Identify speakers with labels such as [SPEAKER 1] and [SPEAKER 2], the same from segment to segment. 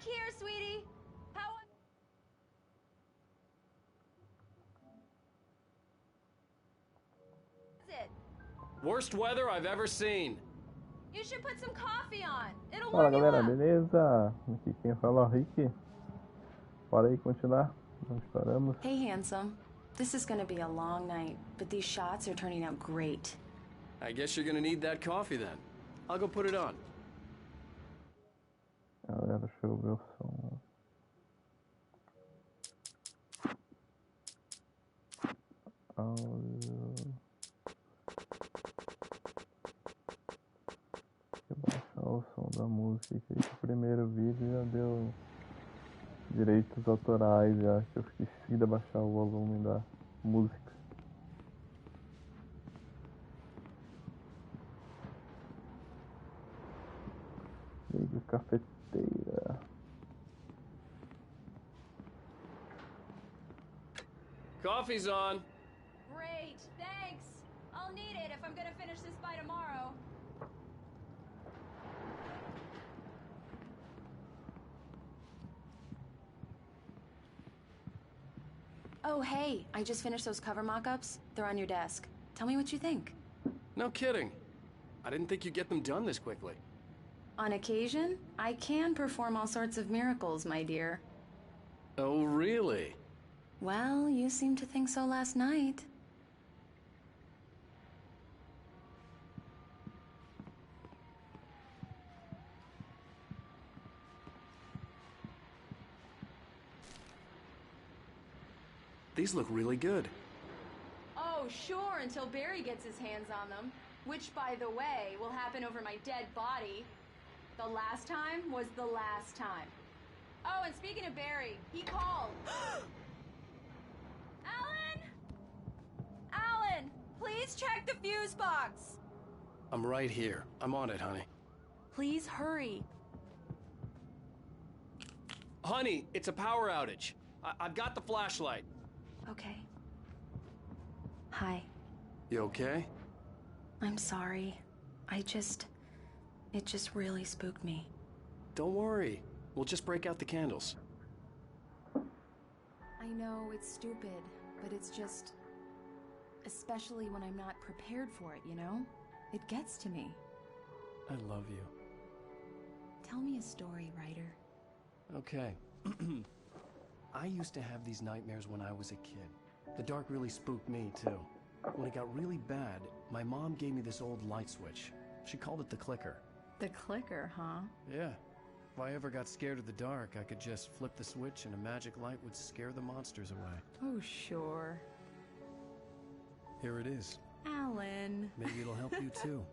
[SPEAKER 1] here, sweetie. How is it?
[SPEAKER 2] Worst weather I've ever seen.
[SPEAKER 1] You should put some coffee on. It'll
[SPEAKER 3] Fala
[SPEAKER 1] warm you
[SPEAKER 3] galera,
[SPEAKER 1] up.
[SPEAKER 3] beleza? Aqui quem fala é o Rick. Bora aí continuar. Nós paramos.
[SPEAKER 4] Hey, handsome. This is gonna be a long night, but these shots are turning out great.
[SPEAKER 2] I guess you're gonna need that coffee then. I'll go put it on.
[SPEAKER 3] Galera, deixa eu ver o som. Áudio. Deixa eu baixar o som da música aqui. O primeiro vídeo já deu direitos autorais, já acho que eu esqueci de baixar o volume da música. Liga cafeteira.
[SPEAKER 2] Coffee's on.
[SPEAKER 1] Great, thanks. I'll need it if I'm gonna finish this by tomorrow.
[SPEAKER 4] Oh, hey, I just finished those cover mock-ups. They're on your desk. Tell me what you think.
[SPEAKER 2] No kidding. I didn't think you'd get them done this quickly.
[SPEAKER 4] On occasion, I can perform all sorts of miracles, my dear.
[SPEAKER 2] Oh, really?
[SPEAKER 4] Well, you seemed to think so last night.
[SPEAKER 2] These look really good.
[SPEAKER 1] Oh, sure, until Barry gets his hands on them. Which, by the way, will happen over my dead body. The last time was the last time. Oh, and speaking of Barry, he called. Alan! Alan, please check the fuse box.
[SPEAKER 2] I'm right here. I'm on it, honey.
[SPEAKER 1] Please hurry.
[SPEAKER 2] Honey, it's a power outage. I've got the flashlight.
[SPEAKER 4] Okay. Hi.
[SPEAKER 2] You okay?
[SPEAKER 4] I'm sorry. It just really spooked me.
[SPEAKER 2] Don't worry. We'll just break out the candles.
[SPEAKER 4] I know it's stupid, but it's just... especially when I'm not prepared for it, you know? It gets to me.
[SPEAKER 2] I love you.
[SPEAKER 4] Tell me a story, writer.
[SPEAKER 2] Okay. I used to have these nightmares when I was a kid. The dark really spooked me, too. When it got really bad, my mom gave me this old light switch. She called it the clicker.
[SPEAKER 4] The clicker, huh?
[SPEAKER 2] Yeah. If I ever got scared of the dark, I could just flip the switch and a magic light would scare the monsters away.
[SPEAKER 4] Oh, sure.
[SPEAKER 2] Here it is.
[SPEAKER 4] Alan.
[SPEAKER 2] Maybe it'll help you, too.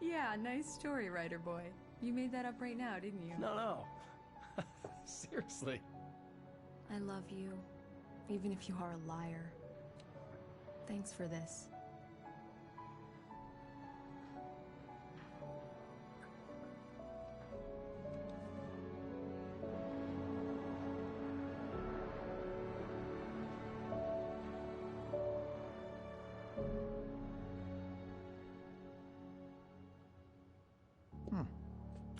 [SPEAKER 4] Yeah, nice story, writer boy. You made that up right now, didn't you?
[SPEAKER 2] No. Seriously.
[SPEAKER 4] I love you, even if you are a liar. Thanks for this.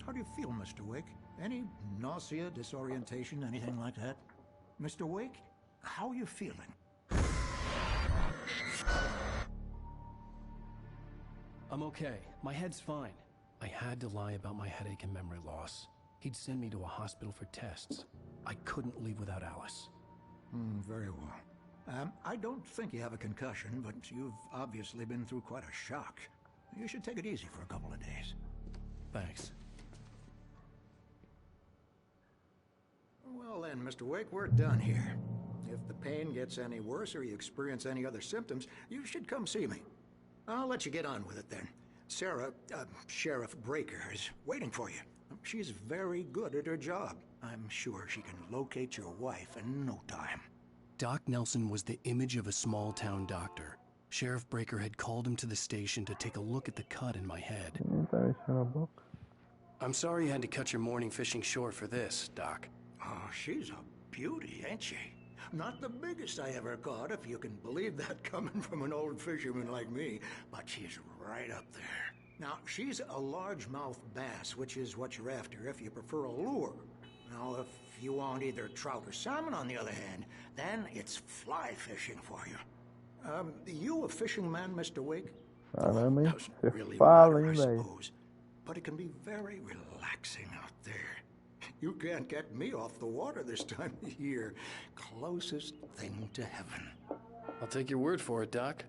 [SPEAKER 5] How do you feel, Mr. Wake? Any nausea, disorientation, anything like that? Mr. Wake, how are you feeling?
[SPEAKER 2] I'm okay. My head's fine. I had to lie about my headache and memory loss. He'd send me to a hospital for tests. I couldn't leave without Alice.
[SPEAKER 5] Very well. I don't think you have a concussion, but you've obviously been through quite a shock. You should take it easy for a couple of days.
[SPEAKER 2] Thanks.
[SPEAKER 5] Well then, Mr. Wake, we're done here. If the pain gets any worse or you experience any other symptoms, you should come see me. I'll let you get on with it then. Sarah, Sheriff Breaker, is waiting for you. She's very good at her job. I'm sure she can locate your wife in no time.
[SPEAKER 2] Doc Nelson was the image of a small-town doctor. Sheriff Breaker had called him to the station to take a look at the cut in my head. I'm sorry you had to cut your morning fishing short for this, Doc.
[SPEAKER 5] Oh, she's a beauty, ain't she? Not the biggest I ever caught, if you can believe that coming from an old fisherman like me, but she's right up there. Now, she's a largemouth bass, which is what you're after if you prefer a lure. Now, if you want either trout or salmon, on the other hand, then it's fly fishing for you. You a fishing man, Mr. Wake?
[SPEAKER 3] Caramba, hein?
[SPEAKER 5] Doesn't
[SPEAKER 3] Você
[SPEAKER 5] really
[SPEAKER 3] fala,
[SPEAKER 5] matter,
[SPEAKER 3] hein,
[SPEAKER 5] I
[SPEAKER 3] velho?
[SPEAKER 5] suppose. But it can be very relaxing out there. You can't get me off the water this time of year. Closest thing to heaven.
[SPEAKER 2] I'll take your word for it, Doc.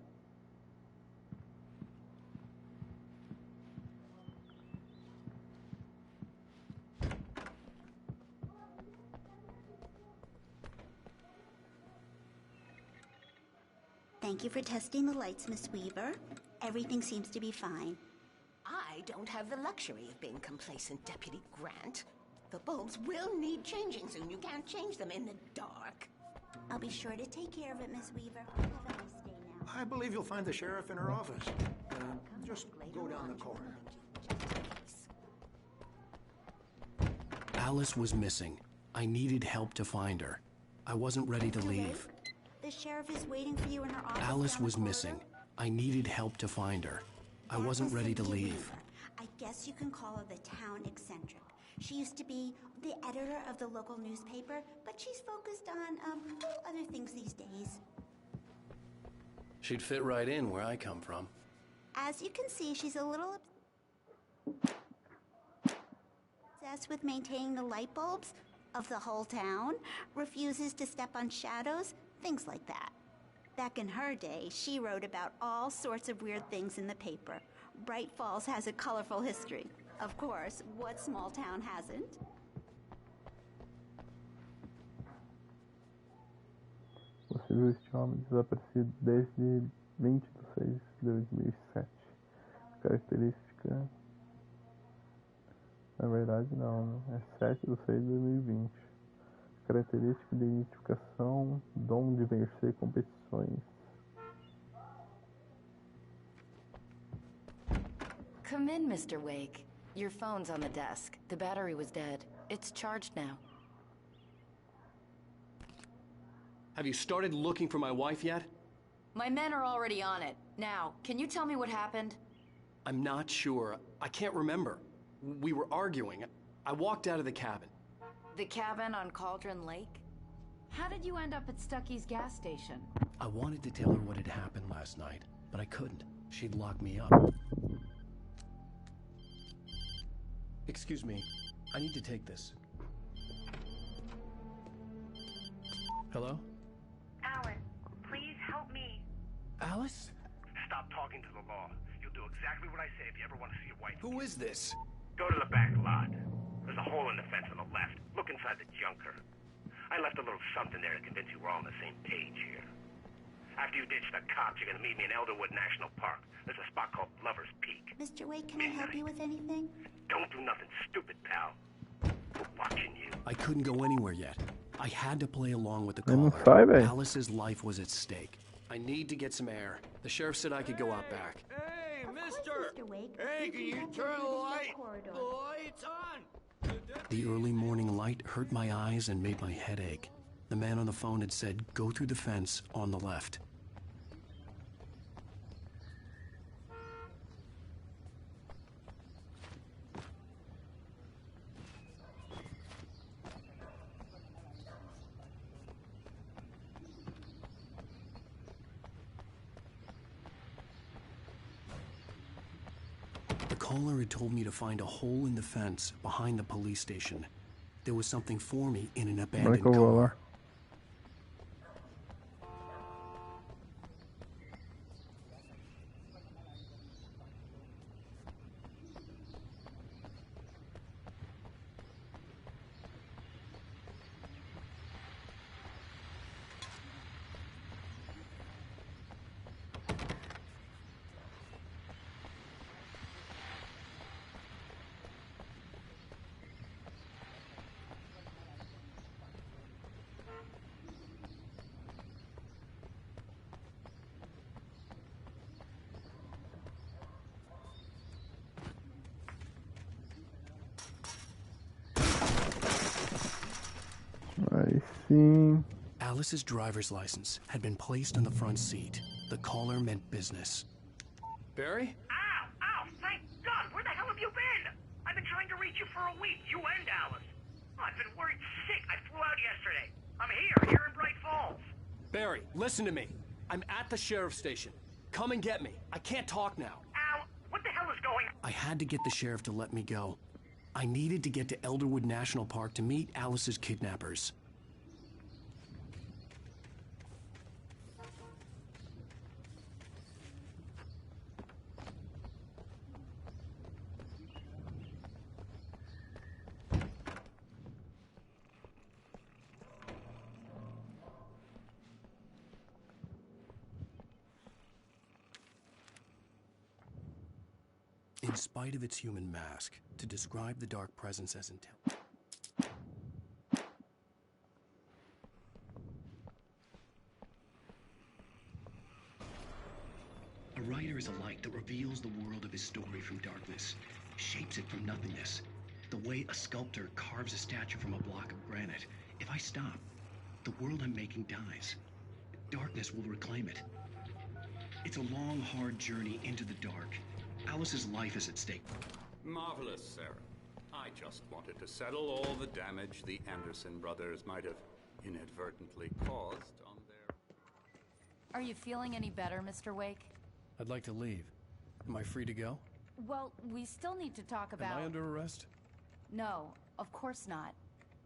[SPEAKER 6] Thank you for testing the lights, Miss Weaver. Everything seems to be fine.
[SPEAKER 7] I don't have the luxury of being complacent, Deputy Grant. The bulbs will need changing soon. You can't change them in the dark.
[SPEAKER 6] I'll be sure to take care of it, Miss Weaver. Have a nice day now.
[SPEAKER 5] I believe you'll find the sheriff in her office. Just go down the corridor.
[SPEAKER 2] Alice was missing. I needed help to find her. I wasn't ready to leave.
[SPEAKER 6] The sheriff is waiting for you in her office.
[SPEAKER 2] Alice
[SPEAKER 6] down the
[SPEAKER 2] was
[SPEAKER 6] corridor.
[SPEAKER 2] missing. I needed help to find her. I
[SPEAKER 6] That
[SPEAKER 2] wasn't
[SPEAKER 6] was
[SPEAKER 2] ready to
[SPEAKER 6] Cynthia
[SPEAKER 2] leave.
[SPEAKER 6] Weaver. I guess you can call her the town eccentric. She used to be the editor of the local newspaper, but she's focused on other things these days.
[SPEAKER 2] She'd fit right in where I come from.
[SPEAKER 6] As you can see, she's a little obsessed with maintaining the light bulbs of the whole town, refuses to step on shadows, things like that. Back in her day, she wrote about all sorts of weird things in the paper. Bright Falls has a colorful history. Of course, what small town hasn't?
[SPEAKER 3] Você viu este homem desaparecido desde 20 de 6 de 2007. Característica... Na verdade, não, né? É 7 de 6 de 2020. Característica de identificação, dom de vencer competições.
[SPEAKER 4] Come in, Mr. Wake. Your phone's on the desk. The battery was dead. It's charged now.
[SPEAKER 2] Have you started looking for my wife yet?
[SPEAKER 4] My men are already on it. Now, can you tell me what happened?
[SPEAKER 2] I'm not sure. I can't remember. We were arguing. I walked out of the cabin.
[SPEAKER 4] The cabin on Cauldron Lake? How did you end up at Stucky's gas station?
[SPEAKER 2] I wanted to tell her what had happened last night, but I couldn't. She'd lock me up. Excuse me. I need to take this. Hello?
[SPEAKER 8] Alan, please help me.
[SPEAKER 2] Alice?
[SPEAKER 9] Stop talking to the law. You'll do exactly what I say if you ever want to see your wife.
[SPEAKER 2] Who is this?
[SPEAKER 9] Go to the back lot. There's a hole in the fence on the left. Look inside the junker. I left a little something there to convince you we're all on the same page here. After you ditch the cops, you're gonna meet me in Elderwood National Park. There's a spot called Lover's Peak.
[SPEAKER 6] Mr. Wake, can I help you with anything?
[SPEAKER 9] Don't do nothing stupid, pal. We're watching you.
[SPEAKER 2] I couldn't go anywhere yet. I had to play along with the
[SPEAKER 3] Eu não
[SPEAKER 2] caller.
[SPEAKER 3] sai, velho.
[SPEAKER 2] Alice's life was at stake. I need to get some air. The sheriff said I could go out back.
[SPEAKER 10] Hey,
[SPEAKER 6] Of course,
[SPEAKER 10] mister!
[SPEAKER 6] Mr. Wake.
[SPEAKER 10] Hey,
[SPEAKER 6] You
[SPEAKER 10] can you
[SPEAKER 6] have to
[SPEAKER 10] turn
[SPEAKER 6] leave
[SPEAKER 10] the
[SPEAKER 6] that
[SPEAKER 10] light?
[SPEAKER 6] corridor.
[SPEAKER 10] The light's on!
[SPEAKER 2] The early morning light hurt my eyes and made my head ache. The man on the phone had said, go through the fence on the left. The caller had told me to find a hole in the fence behind the police station. There was something for me in an
[SPEAKER 3] Como é
[SPEAKER 2] abandoned
[SPEAKER 3] que eu vou
[SPEAKER 2] car.
[SPEAKER 3] lá? Aí sim.
[SPEAKER 2] Alice's driver's license had been placed on the front seat. The caller meant business. Barry?
[SPEAKER 9] Ow! Ow! Thank God! Where the hell have you been? I've been trying to reach you for a week, you and Alice. I've been worried
[SPEAKER 2] Barry, listen to me. I'm at the sheriff's station. Come and get me. I can't talk now.
[SPEAKER 9] Al, what the hell is going on?
[SPEAKER 2] I had to get the sheriff to let me go. I needed to get to Elderwood National Park to meet Alice's kidnappers. In spite of its human mask, to describe the dark presence as intelligent. A writer is a light that reveals the world of his story from darkness, shapes it from nothingness. The way a sculptor carves a statue from a block of granite. If I stop, the world I'm making dies. Darkness will reclaim it. It's a long, hard journey into the dark. Alice's life is at stake.
[SPEAKER 11] Marvelous, Sarah. I just wanted to settle all the damage the Anderson brothers might have inadvertently caused on their...
[SPEAKER 4] Are you feeling any better, Mr. Wake?
[SPEAKER 2] I'd like to leave. Am I free to go?
[SPEAKER 4] Well, we still need to talk about...
[SPEAKER 2] Am I under arrest?
[SPEAKER 4] No, of course not.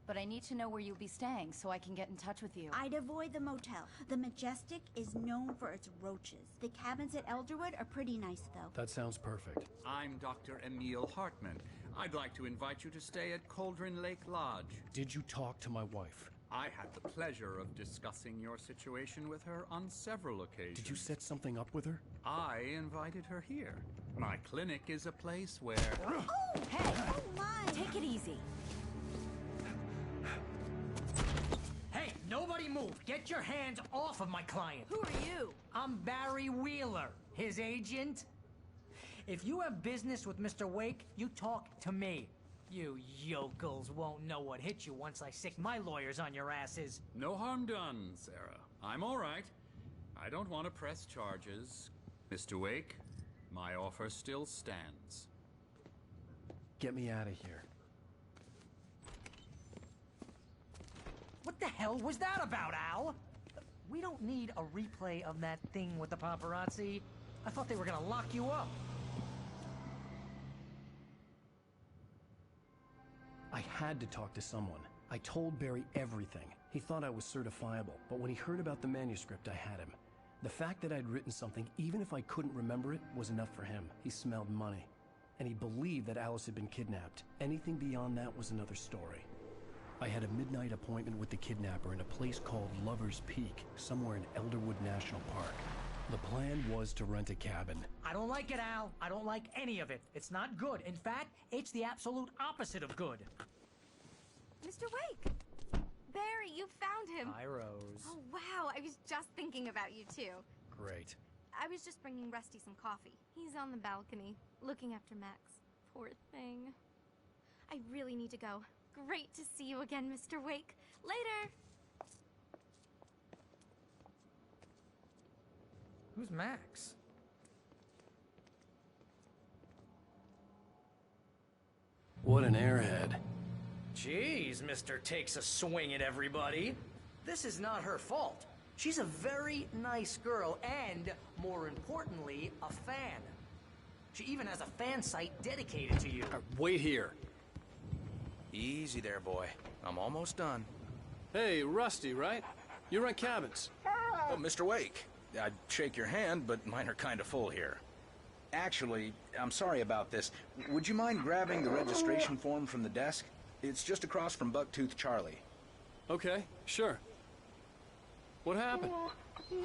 [SPEAKER 4] But I need to know where you'll be staying so I can get in touch with you.
[SPEAKER 6] I'd avoid the motel. The Majestic is known for its roaches. The cabins at Elderwood are pretty nice, though.
[SPEAKER 2] That sounds perfect.
[SPEAKER 11] I'm Dr. Emil Hartman. I'd like to invite you to stay at Cauldron Lake Lodge.
[SPEAKER 2] Did you talk to my wife?
[SPEAKER 11] I had the pleasure of discussing your situation with her on several occasions.
[SPEAKER 2] Did you set something up with her?
[SPEAKER 11] I invited her here. My clinic is a place where...
[SPEAKER 6] Oh, hey! Oh, my!
[SPEAKER 4] Take it easy.
[SPEAKER 10] Hey, nobody move. Get your hands off of my client.
[SPEAKER 4] Who are you?
[SPEAKER 10] I'm Barry Wheeler, his agent. If you have business with Mr. Wake, you talk to me. You yokels won't know what hit you once I sick my lawyers on your asses.
[SPEAKER 11] No harm done, Sarah. I'm all right. I don't want to press charges. Mr. Wake, my offer still stands.
[SPEAKER 2] Get me out of here.
[SPEAKER 10] What the hell was that about, Al? We don't need a replay of that thing with the paparazzi. I thought they were gonna lock you up.
[SPEAKER 2] I had to talk to someone. I told Barry everything. He thought I was certifiable, but when he heard about the manuscript, I had him. The fact that I'd written something, even if I couldn't remember it, was enough for him. He smelled money. And he believed that Alice had been kidnapped. Anything beyond that was another story. I had a midnight appointment with the kidnapper in a place called Lover's Peak, somewhere in Elderwood National Park. The plan was to rent a cabin.
[SPEAKER 10] I don't like it, Al. I don't like any of it. It's not good. In fact, it's the absolute opposite of good.
[SPEAKER 12] Mr. Wake! Barry, you found him!
[SPEAKER 10] Hi, Rose.
[SPEAKER 12] Oh, wow. I was just thinking about you, too.
[SPEAKER 2] Great.
[SPEAKER 12] I was just bringing Rusty some coffee. He's on the balcony, looking after Max. Poor thing. I really need to go. Great to see you again, Mr. Wake. Later!
[SPEAKER 10] Who's Max?
[SPEAKER 2] What an airhead.
[SPEAKER 10] Jeez, Mr. Takes a swing at everybody. This is not her fault. She's a very nice girl and, more importantly, a fan. She even has a fan site dedicated to you.
[SPEAKER 2] Wait here.
[SPEAKER 13] Easy there, boy. I'm almost done.
[SPEAKER 2] Hey, Rusty, right? You rent cabins.
[SPEAKER 13] Oh, Mr. Wake. I'd shake your hand, but mine are kind of full here. Actually, I'm sorry about this. Would you mind grabbing the registration form from the desk? It's just across from Bucktooth Charlie.
[SPEAKER 2] Okay, sure. What happened?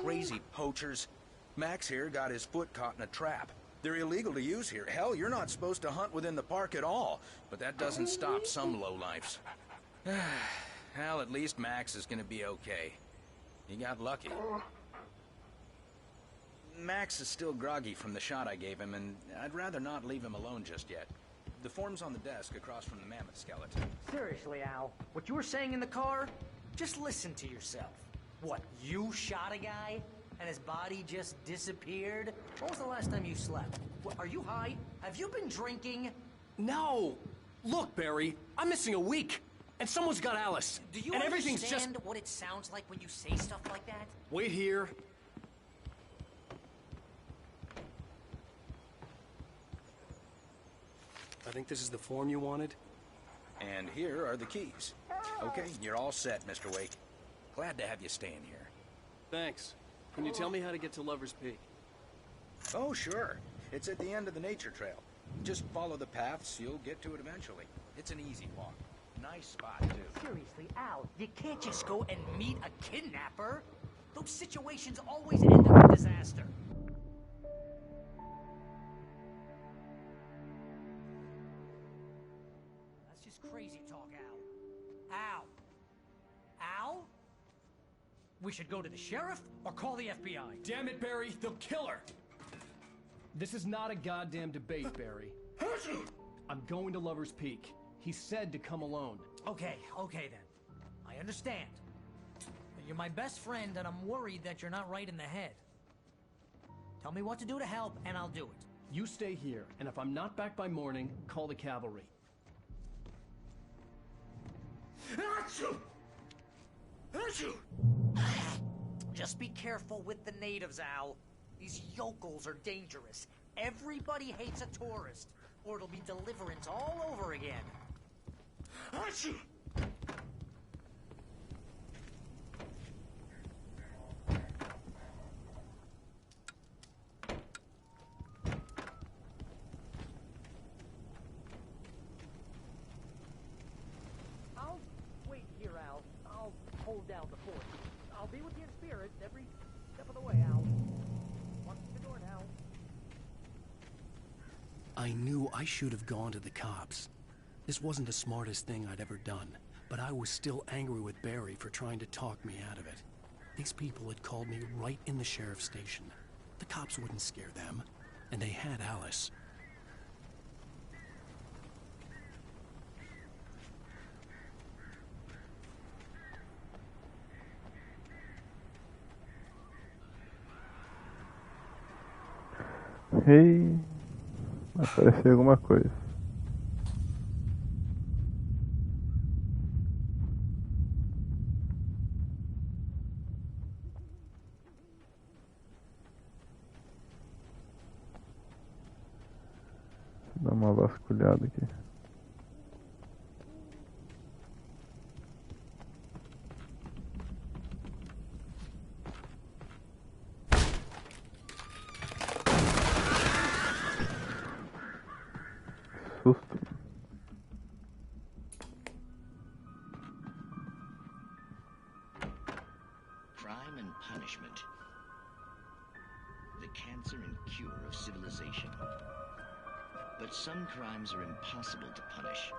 [SPEAKER 13] Crazy poachers. Max here got his foot caught in a trap. They're illegal to use here. Hell, you're not supposed to hunt within the park at all. But that doesn't stop some lowlifes. Well, at least Max is gonna be okay. He got lucky. Max is still groggy from the shot I gave him, and I'd rather not leave him alone just yet. The form's on the desk across from the mammoth skeleton.
[SPEAKER 10] Seriously, Al, what you were saying in the car? Just listen to yourself. What, you shot a guy? And his body just disappeared? When was the last time you slept? What, are you high? Have you been drinking?
[SPEAKER 2] No! Look, Barry, I'm missing a week. And someone's got Alice.
[SPEAKER 10] Do you
[SPEAKER 2] and everything's
[SPEAKER 10] understand
[SPEAKER 2] just...
[SPEAKER 10] what it sounds like when you say stuff like that?
[SPEAKER 2] Wait here. I think this is the form you wanted.
[SPEAKER 13] And here are the keys. Okay, you're all set, Mr. Wake. Glad to have you staying here.
[SPEAKER 2] Thanks. Can you tell me how to get to Lover's Peak?
[SPEAKER 13] Oh, sure. It's at the end of the nature trail. Just follow the paths, you'll get to it eventually. It's an easy walk. Nice spot, too.
[SPEAKER 10] Seriously, Al, you can't just go and meet a kidnapper. Those situations always end up in disaster. That's just crazy talk, Al. Al? Al? We should go to the sheriff or call the FBI.
[SPEAKER 2] Damn it, Barry, they'll kill her! This is not a goddamn debate, Barry. I'm going to Lover's Peak. He said to come alone.
[SPEAKER 10] Okay then. I understand. But you're my best friend, and I'm worried that you're not right in the head. Tell me what to do to help, and I'll do it.
[SPEAKER 2] You stay here, and if I'm not back by morning, call the cavalry.
[SPEAKER 10] Just be careful with the natives, Al. These yokels are dangerous. Everybody hates a tourist, or it'll be deliverance all over again. I'll wait here, Al. I'll hold down the fort. I'll be with you in spirit every step of the way, Al. Watch the door now.
[SPEAKER 2] I knew I should have gone to the cops. This wasn't the smartest thing I'd ever done, but I was still angry with Barry for trying to talk me out of it. These people had called me right in the sheriff's station. The cops wouldn't scare them, and they had Alice.
[SPEAKER 3] Hey, apareceu alguma coisa. Vou dar uma vasculhada aqui. Susto.
[SPEAKER 14] Crime and punishment. The cancer and cure of civilization. But some crimes are impossible to punish,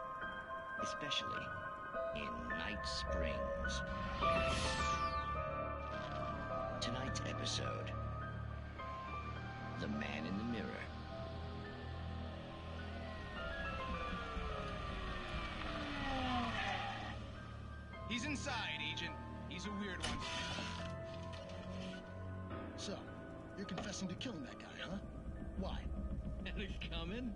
[SPEAKER 14] especially in Night Springs. Tonight's episode, The Man in the Mirror.
[SPEAKER 15] He's inside, Agent. He's a weird one.
[SPEAKER 16] So, you're confessing to killing that guy, huh? Why?
[SPEAKER 14] Had it coming?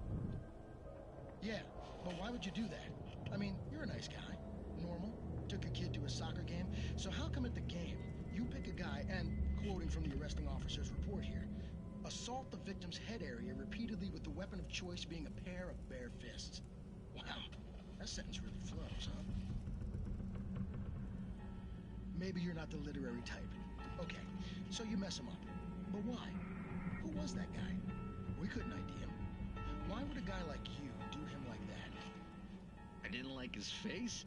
[SPEAKER 16] Yeah, but why would you do that? I mean, you're a nice guy. Normal. Took a kid to a soccer game. So how come at the game, you pick a guy and, quoting from the arresting officer's report here, assault the victim's head area repeatedly with the weapon of choice being a pair of bare fists? Wow, that sentence really flows, huh? Maybe you're not the literary type. Okay, so you mess him up. But why? Who was that guy? We couldn't ID him. Why would a guy like you do him like that?
[SPEAKER 14] I didn't like his face?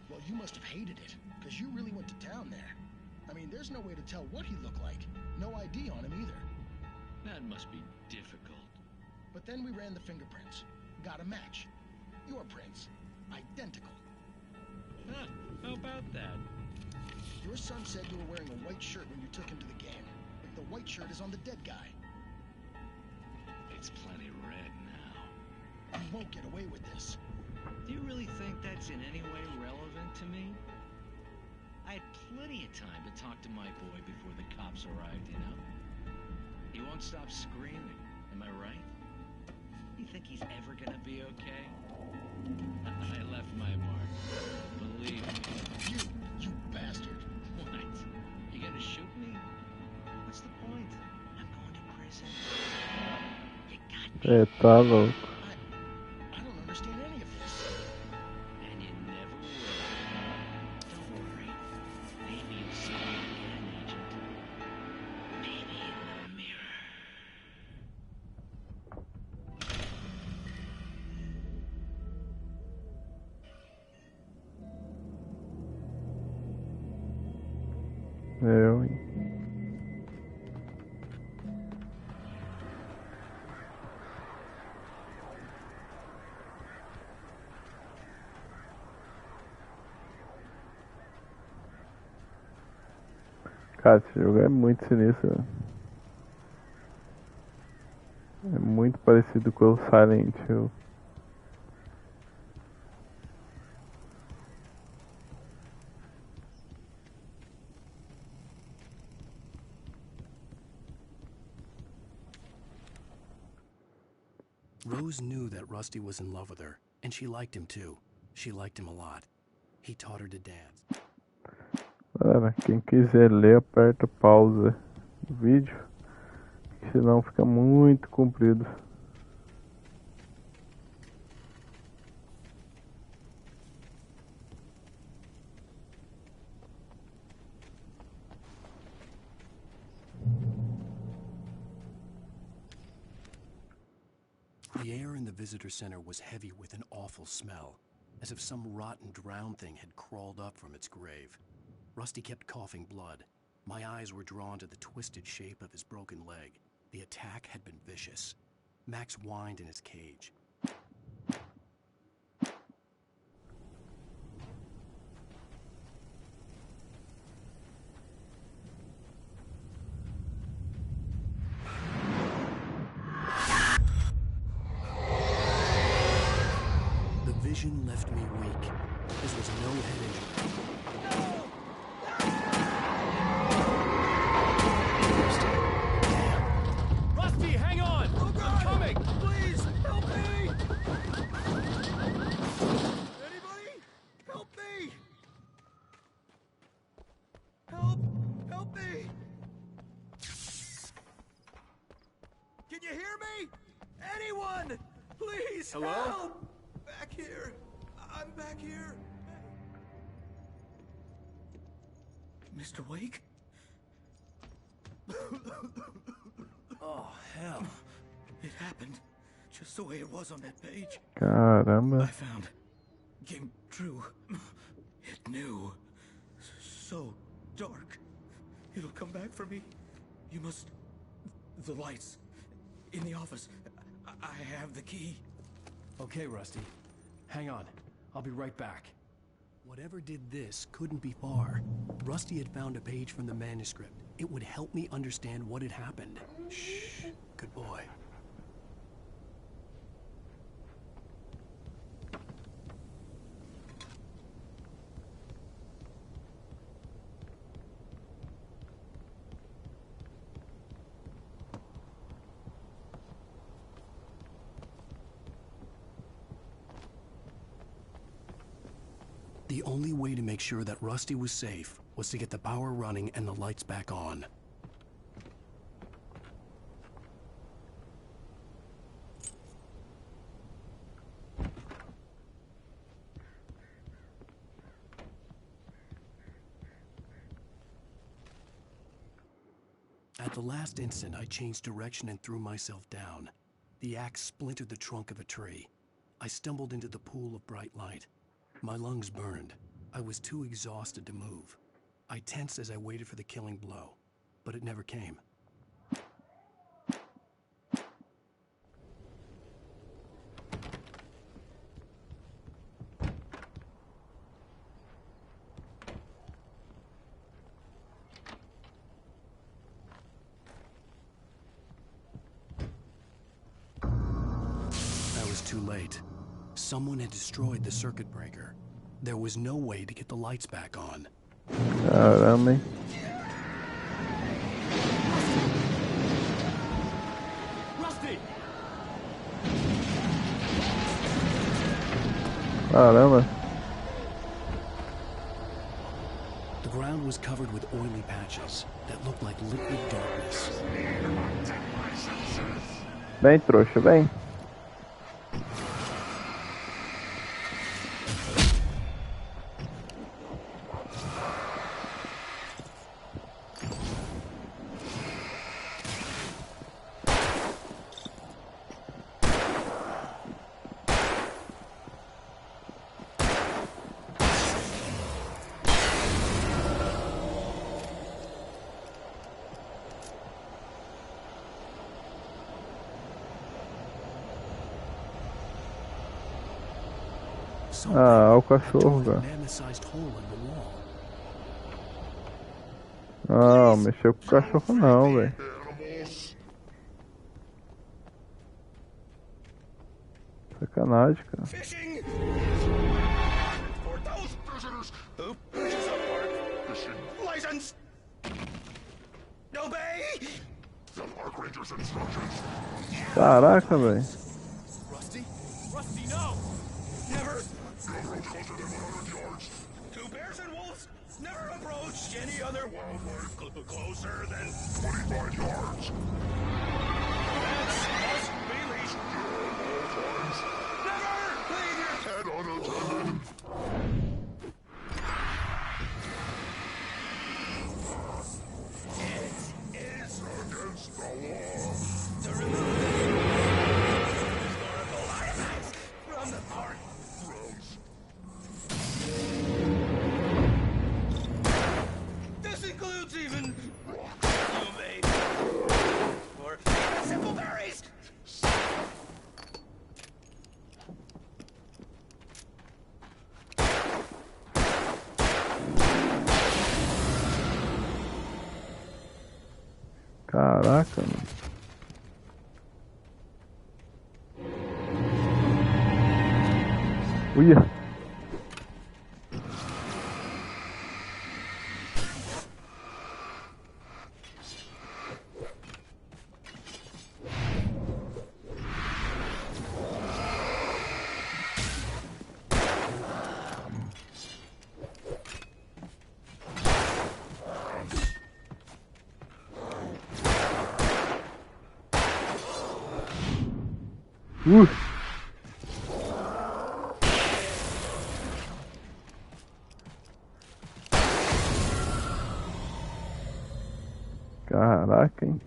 [SPEAKER 16] Well, you must have hated it, because you really went to town there. I mean, there's no way to tell what he looked like. No ID on him either.
[SPEAKER 14] That must be difficult.
[SPEAKER 16] But then we ran the fingerprints. Got a match. Your prints. Identical.
[SPEAKER 14] Huh, how about that?
[SPEAKER 16] Your son said you were wearing a white shirt when you took him to the game. But the white shirt is on the dead guy.
[SPEAKER 14] It's plenty red now.
[SPEAKER 16] You won't get away with this.
[SPEAKER 14] Do you really think that's in any way relevant to me? I had plenty of time to talk to my boy before the cops arrived, you know? He won't stop screaming, am I right? You think he's ever gonna be okay? I left my mark.
[SPEAKER 3] É, tá louco.
[SPEAKER 16] I don't understand any of this.
[SPEAKER 14] And you never will. Don't worry. Maybe you'll see me again, Agent. Maybe in the mirror.
[SPEAKER 3] Eu, hein? Cara, esse jogo é muito sinistro. É muito parecido com o Silent Hill.
[SPEAKER 2] Rose knew that Rusty was in love with her, and she liked him too. She liked him a lot. He taught her to dance.
[SPEAKER 3] Galera, quem quiser ler, aperta pausa no vídeo, senão fica muito comprido.
[SPEAKER 2] The air in the visitor center was heavy with an awful smell, as if some rotten drowned thing had crawled up from its grave. Rusty kept coughing blood. My eyes were drawn to the twisted shape of his broken leg. The attack had been vicious. Max whined in his cage. The vision left me weak. This was no head injury.
[SPEAKER 15] Rusty, hang on! Oh, I'm coming! Please, help me! Anybody? Help me! Help! Help me! Can you hear me? Anyone! Please,
[SPEAKER 2] Hello?
[SPEAKER 15] help! Back here. I'm back here. Mr. Wake?
[SPEAKER 2] Oh, hell.
[SPEAKER 15] It happened just the way it was on that page.
[SPEAKER 3] Caramba.
[SPEAKER 15] I found. Came true. It knew. So dark. It'll come back for me. You must... The lights. In the office. I have the key.
[SPEAKER 2] Okay, Rusty. Hang on. I'll be right back. Whatever did this couldn't be far. Rusty had found a page from the manuscript. It would help me understand what had happened. Shh. Good boy. The only way to make sure that Rusty was safe was to get the power running and the lights back on. At the last instant, I changed direction and threw myself down. The axe splintered the trunk of a tree. I stumbled into the pool of bright light. My lungs burned. I was too exhausted to move. I tensed as I waited for the killing blow, but it never came. I was too late. Someone had destroyed the circuit breaker. There was no way to get the lights back on.
[SPEAKER 3] Caramba, hein?
[SPEAKER 15] Rusty!
[SPEAKER 3] Caramba.
[SPEAKER 2] The ground was covered with oily patches that looked like liquid darkness.
[SPEAKER 3] Vem, trouxa, vem. Ah, o cachorro, cara. Não, mexeu com o cachorro não, velho. Sacanagem, cara. Caraca, velho.
[SPEAKER 13] Two bears and wolves never approached any other wildlife closer than 25 yards. Pets must be leashed at all times. Never leave your pet unattended. It is against the law to remove historical artifacts from the park. This includes even humane or simple berries.
[SPEAKER 3] Caraca, mano. Uia. Caraca, hein?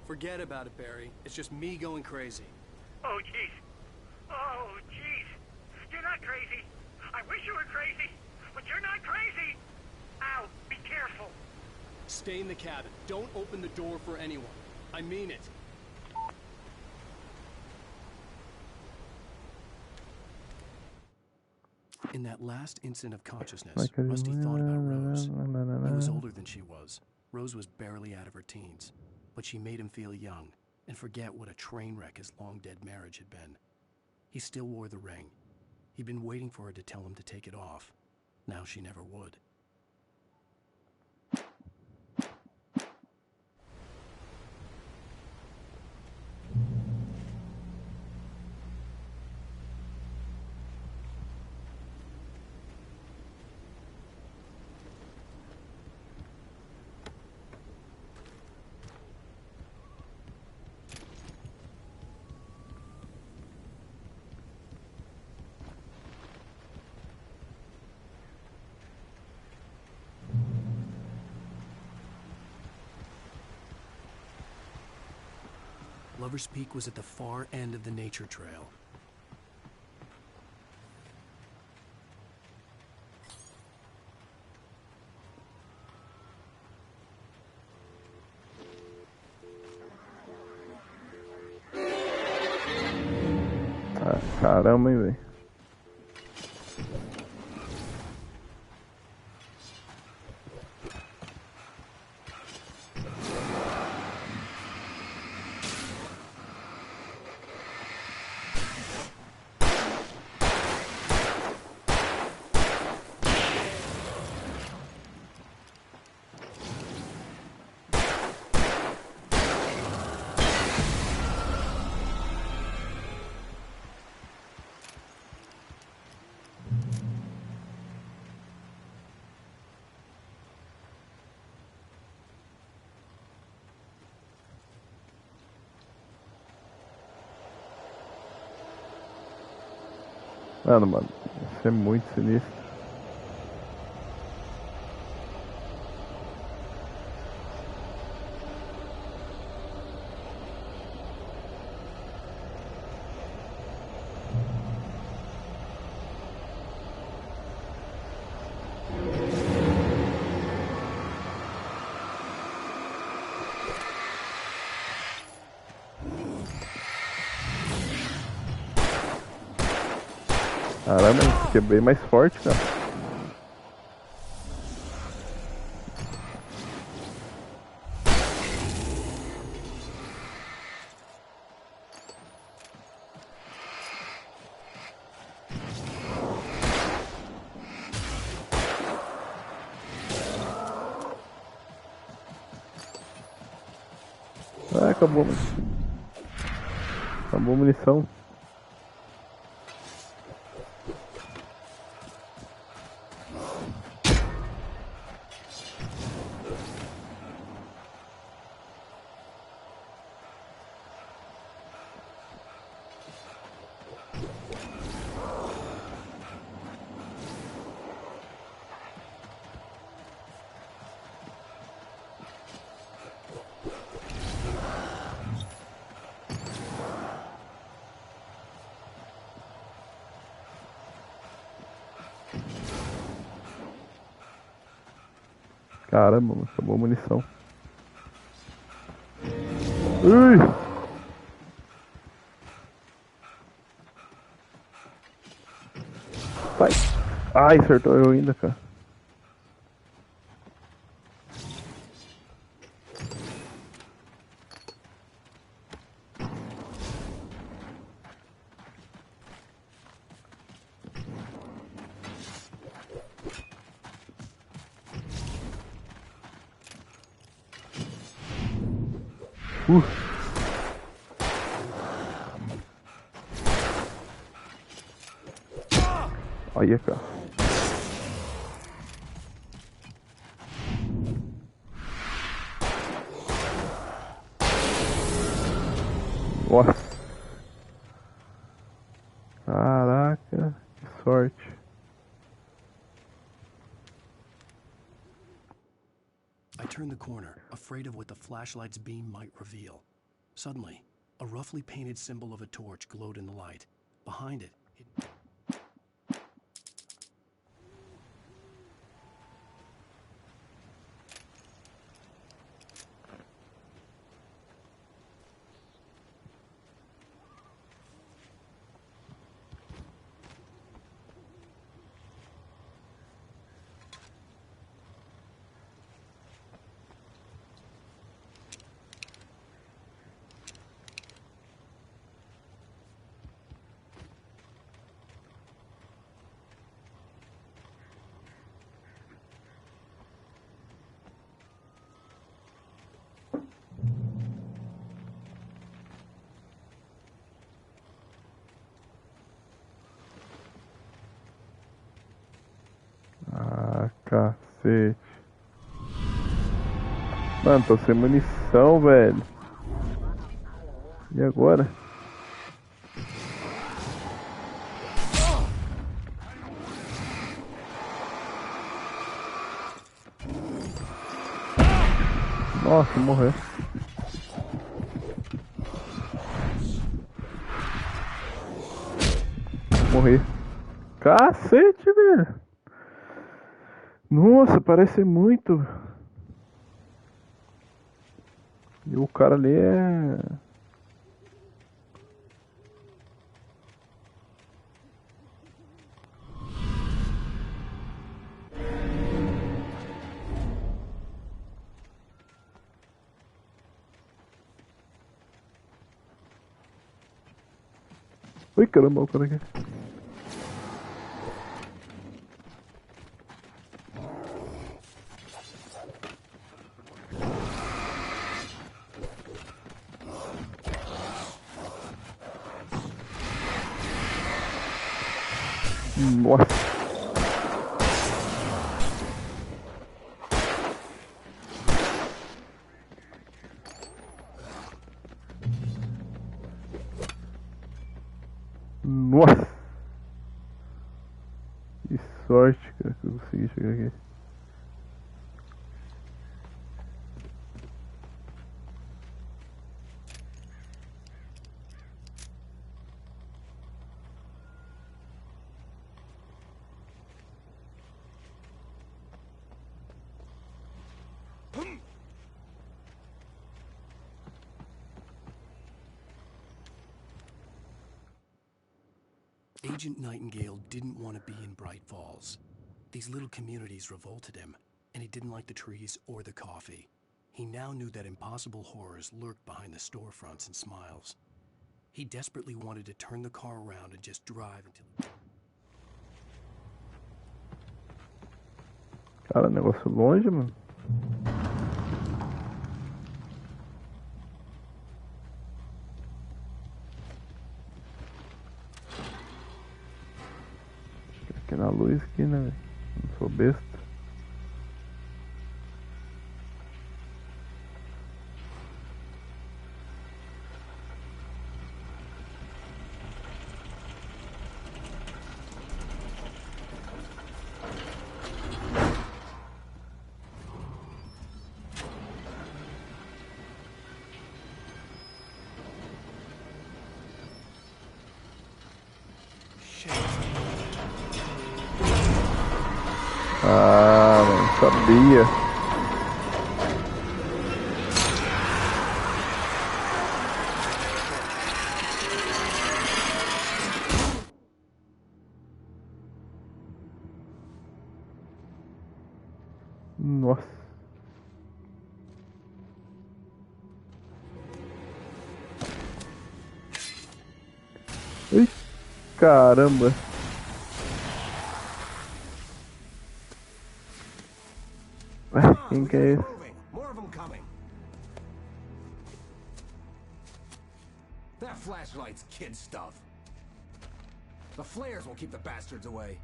[SPEAKER 2] Forget about it, Barry. It's just me going crazy.
[SPEAKER 9] Oh, jeez. Oh, jeez. You're not crazy. I wish you were crazy, but you're not crazy. Ow, be careful.
[SPEAKER 2] Stay in the cabin. Don't open the door for anyone. I mean it. In that last instant of consciousness, Rusty thought about Rose. He was older than she was. Rose was barely out of her teens. But she made him feel young and forget what a train wreck his long-dead marriage had been. He still wore the ring. He'd been waiting for her to tell him to take it off. Now she never would. Lover's Peak was at the far end of the nature trail.
[SPEAKER 3] Ah, caramba, hein, velho. Mano, isso é muito sinistro. Caramba, isso aqui é bem mais forte, cara. Ah, acabou. Acabou a munição. Caramba, acabou a munição. Ui! Sai! Ai, acertou eu ainda, cara. Olha, cara. Nossa. Caraca, que sorte.
[SPEAKER 2] I turned the corner, afraid of what the flashlight's beam might reveal. Suddenly, a roughly painted symbol of a torch glowed in the light. Behind it,
[SPEAKER 3] Cacete. Mano, tô sem munição, velho. E agora? Nossa, morreu. Morri. Cacete, velho. Nossa, parece muito. E o cara ali é... Ui, caramba, o cara aqui. Nossa. Nossa. sorte, cara, que eu consegui chegar aqui.
[SPEAKER 2] Agent Nightingale didn't want to be in Bright Falls. These little communities revolted him, and he didn't like the trees or the coffee. He now knew that impossible horrors lurked behind the storefronts and smiles. He desperately wanted to turn the car around and just drive until...
[SPEAKER 3] Cara, negócio longe, mano. Aqui na luz aqui, né, velho? Não sou besta. Ah, não sabia. Nossa. Ih, caramba. Quem que é esse?
[SPEAKER 17] More of them coming. That flashlight's kid stuff. The flares won't keep the bastards away.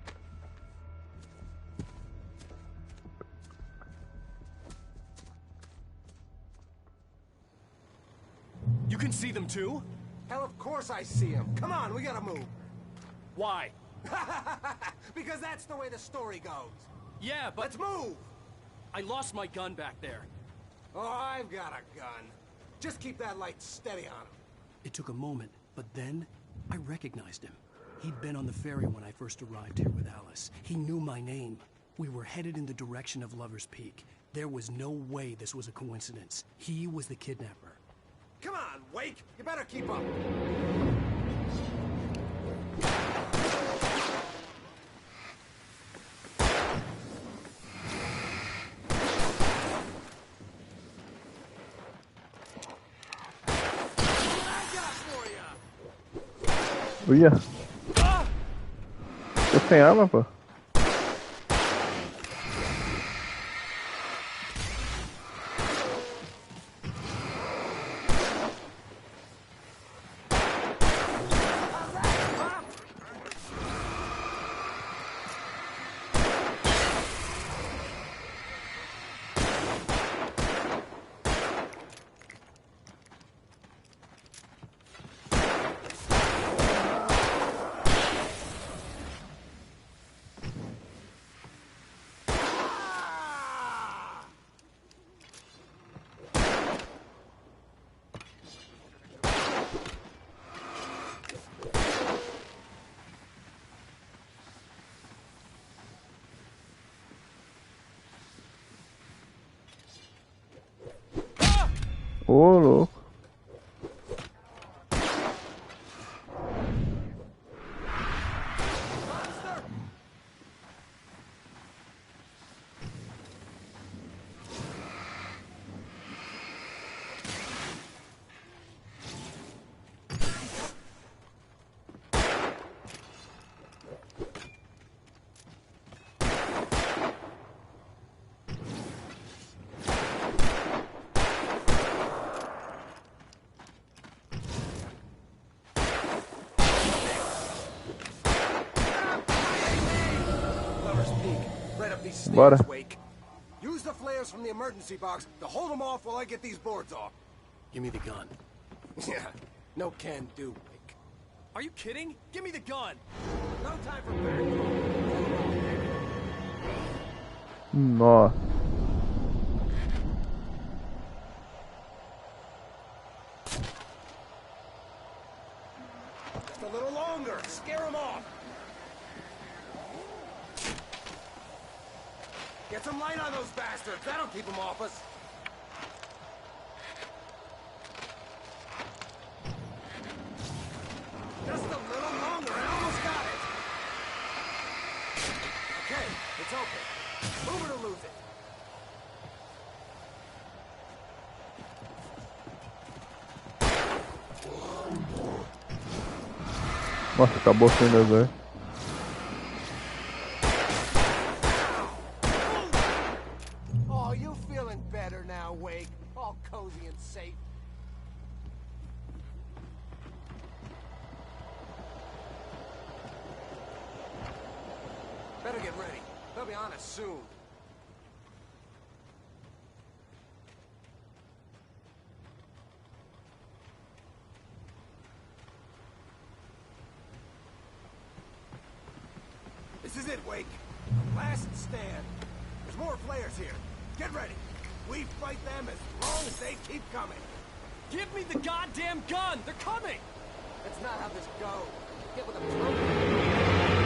[SPEAKER 2] You can see them too?
[SPEAKER 17] Hell, of course I see them. Come on, we gotta move.
[SPEAKER 2] Why?
[SPEAKER 17] Because that's the way the story goes.
[SPEAKER 2] Yeah, but...
[SPEAKER 17] Let's move!
[SPEAKER 2] I lost my gun back there.
[SPEAKER 17] Oh, I've got a gun. Just keep that light steady on him.
[SPEAKER 2] It took a moment, but then I recognized him. He'd been on the ferry when I first arrived here with Alice. He knew my name. We were headed in the direction of Lover's Peak. There was no way this was a coincidence. He was the kidnapper.
[SPEAKER 17] Come on, Wake! You better keep up.
[SPEAKER 3] Uia. Tô sem arma, pô. Ô, louco. Bora.
[SPEAKER 17] Use the flares from the emergency box to hold them off while I get these boards off.
[SPEAKER 2] Give me the gun.
[SPEAKER 17] Yeah, no can do,
[SPEAKER 2] Are you kidding? Give me the gun!
[SPEAKER 17] No time for back.
[SPEAKER 3] Nossa.
[SPEAKER 17] Just a little longer. Scare them off. Get some light on those bastards. That'll keep them off us. Just a little longer. I almost got it. Okay, it's open. Move it or lose it.
[SPEAKER 3] Nossa, acabou sem laser.
[SPEAKER 17] Oh, you feeling better now, Wake? All cozy and safe. Better get ready. They'll be on us soon. This is it, Wake. Last stand. There's more flares here. Get ready. We fight them as long as they keep coming.
[SPEAKER 15] Give me the goddamn gun! They're coming!
[SPEAKER 17] That's not how this goes. Get with the program.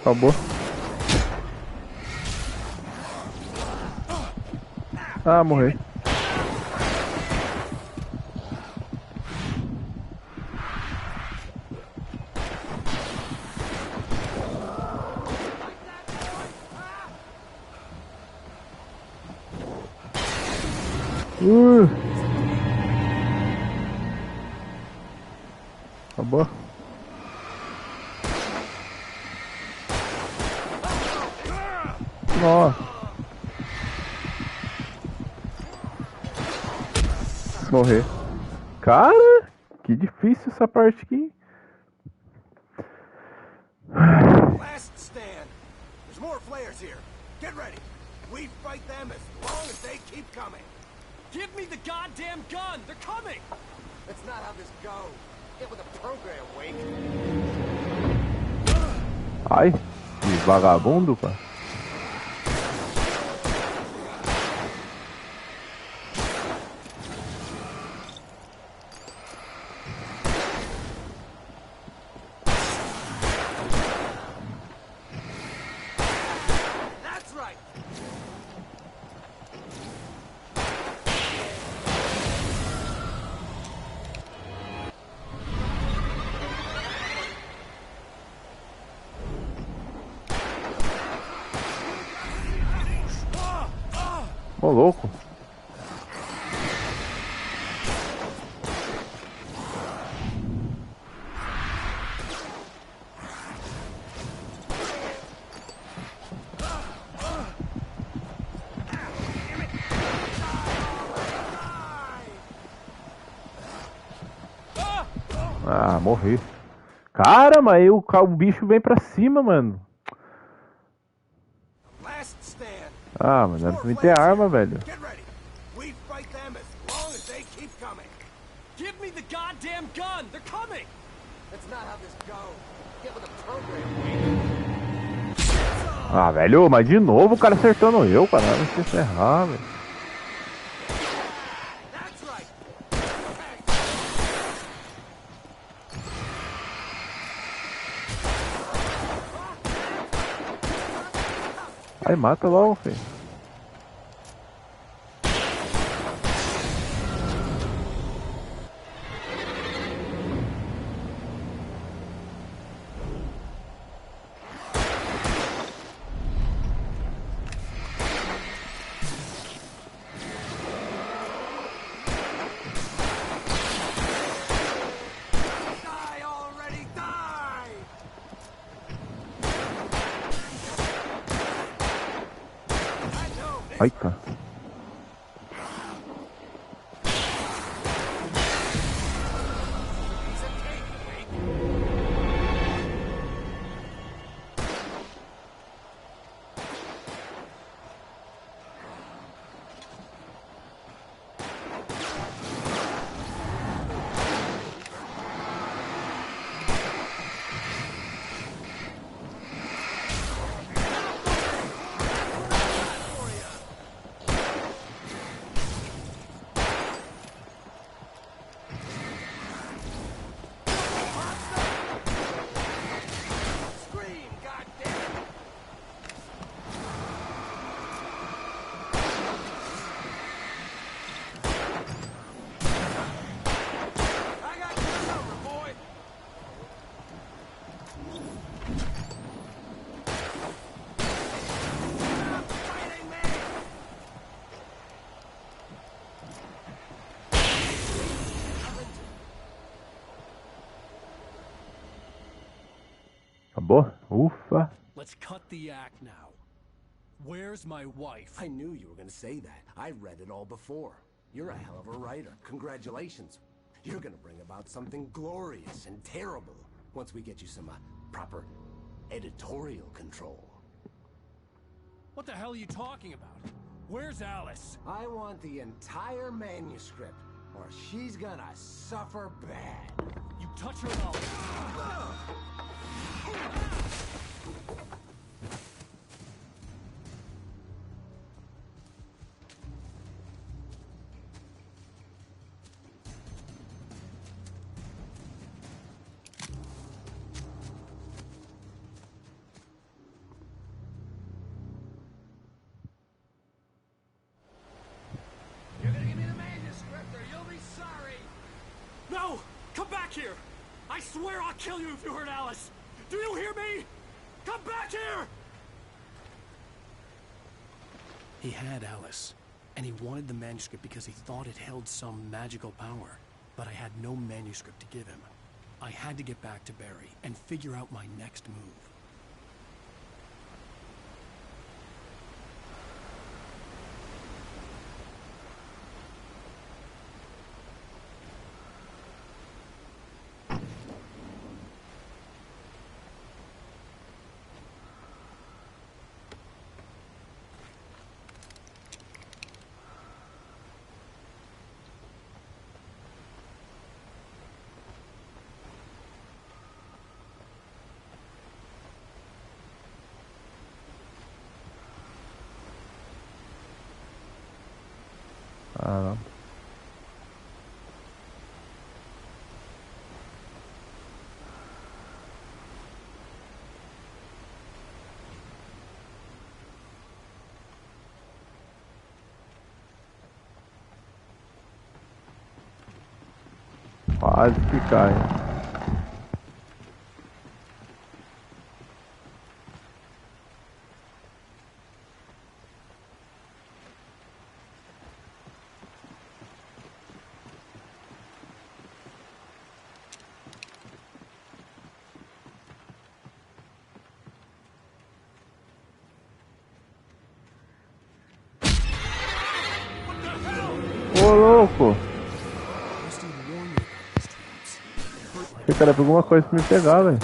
[SPEAKER 3] Acabou. Ah, morri. Acabou. Nossa. Morrer. Cara, que difícil essa parte aqui.
[SPEAKER 17] Last stand. There's more flares here. Get ready. We fight them as long as they keep coming.
[SPEAKER 15] Give me the goddamn gun! They're coming!
[SPEAKER 17] That's not how this goes. Get with the program, Wake.
[SPEAKER 3] Ai, que vagabundo, cara. Ô, louco. Ah, morri. Cara, mas aí o bicho vem pra cima, mano. Ah, mas deve também ter arma, velho.
[SPEAKER 15] Give me the goddamn gun! They're coming!
[SPEAKER 17] That's not how this goes. Get with the program, Wake.
[SPEAKER 3] Ah, velho, mas de novo o cara acertando eu, cara. Vai se ferrar, velho. Aí mata logo, filho. Ai, cara. Acabou? Ufa.
[SPEAKER 2] Let's cut the act now. Where's my wife?
[SPEAKER 18] I knew you were going to say that. I read it all before. You're a hell of a writer. Congratulations. You're going to bring about something glorious and terrible once we get you some proper editorial control.
[SPEAKER 2] What the hell are you talking about? Where's Alice?
[SPEAKER 18] I want the entire manuscript, or she's gonna suffer bad.
[SPEAKER 2] You touch her mouth.
[SPEAKER 17] You're gonna give me the manuscript or you'll be sorry!
[SPEAKER 2] No! Come back here! I swear I'll kill you if you hurt Alice! Do you hear me? Come back here! He had Alice, and he wanted the manuscript because he thought it held some magical power. But I had no manuscript to give him. I had to get back to Barry and figure out my next move.
[SPEAKER 3] Ah, quase que cai. Ô, louco! Achei que era pra alguma coisa pra me pegar, velho.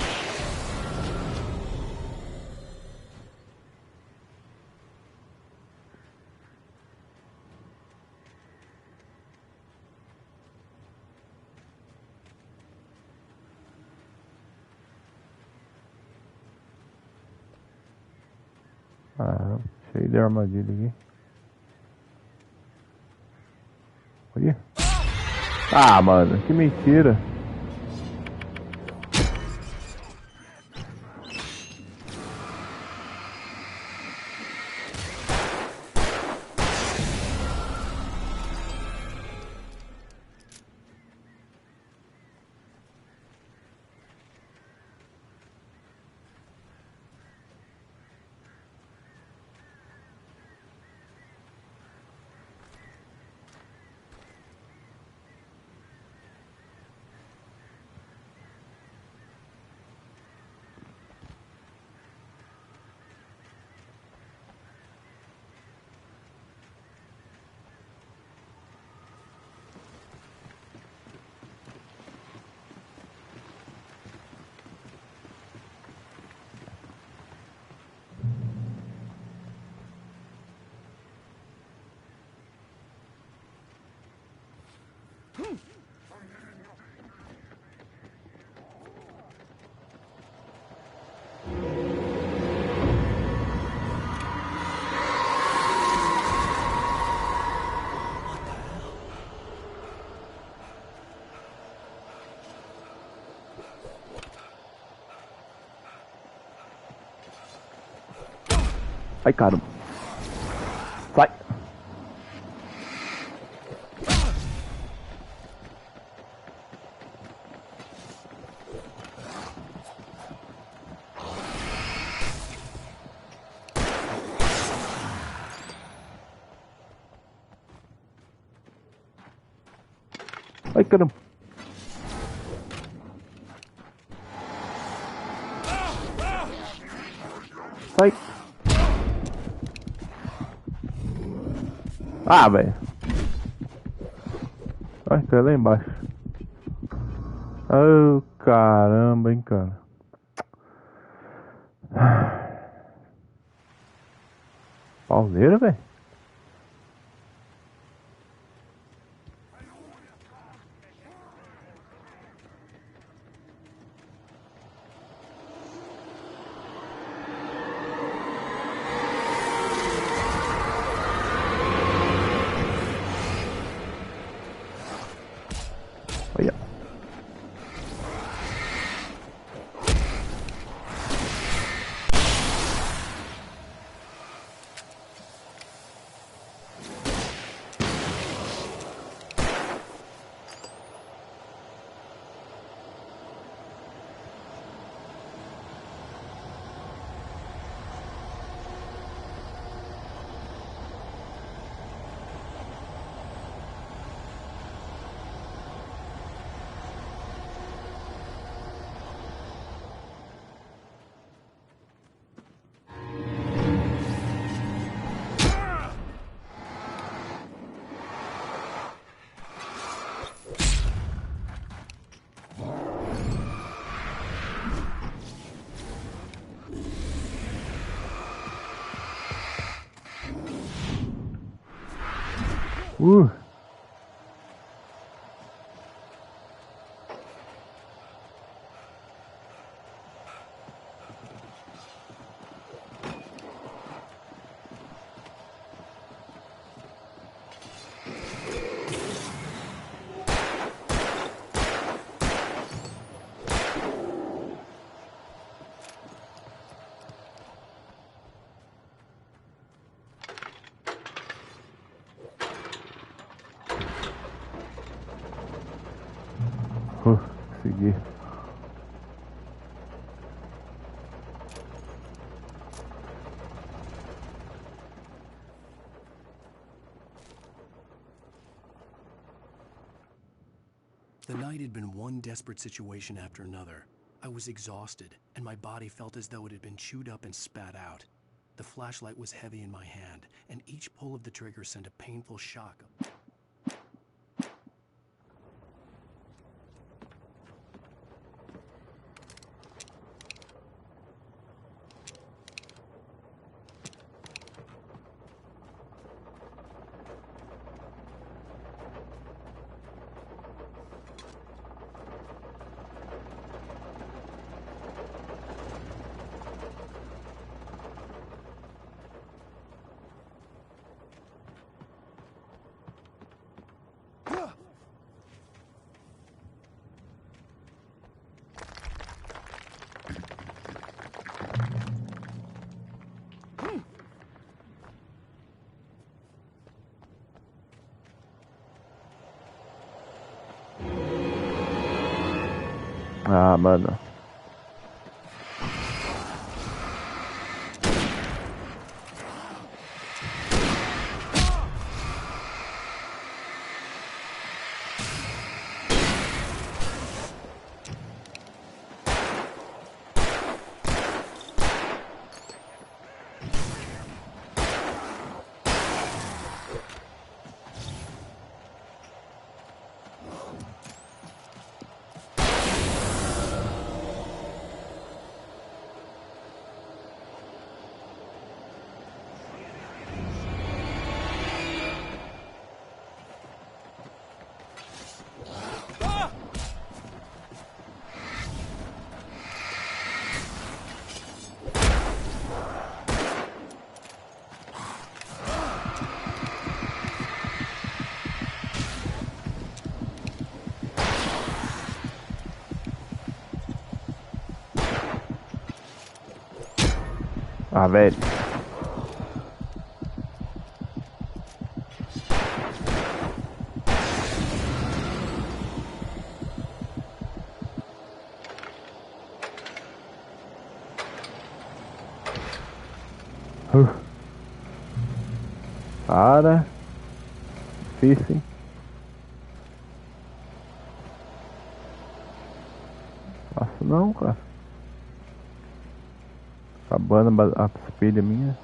[SPEAKER 3] Ah, cheio de armadilha aqui. Olha. Ah, mano, que mentira. Ai, caramba. Sai. Ai, caramba. Sai. Ah, velho. Ai, caiu lá embaixo. Oh, caramba, hein, cara. Pauleira, velho. Olha. Uh. Consegui.
[SPEAKER 2] The night had been one desperate situation after another. I was exhausted, and my body felt as though it had been chewed up and spat out. The flashlight was heavy in my hand, and each pull of the trigger sent a painful shock.
[SPEAKER 3] Ah, mano. Ah, velho. Para. Difícil, hein? Faço não, cara. Acabando a pilha minha.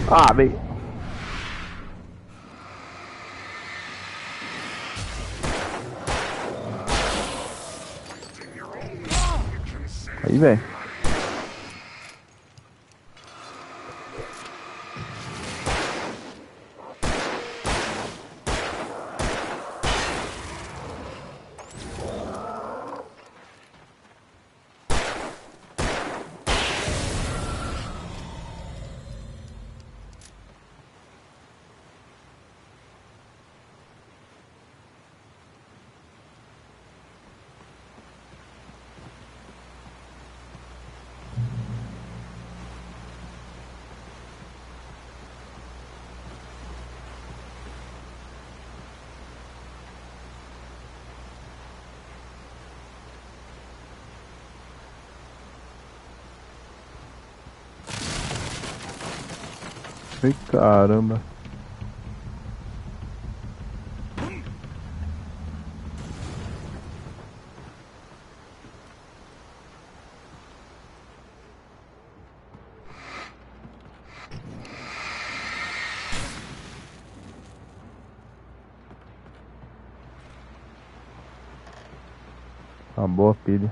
[SPEAKER 3] Ah, velho. Aí, velho. Ai, caramba. Uma boa pilha.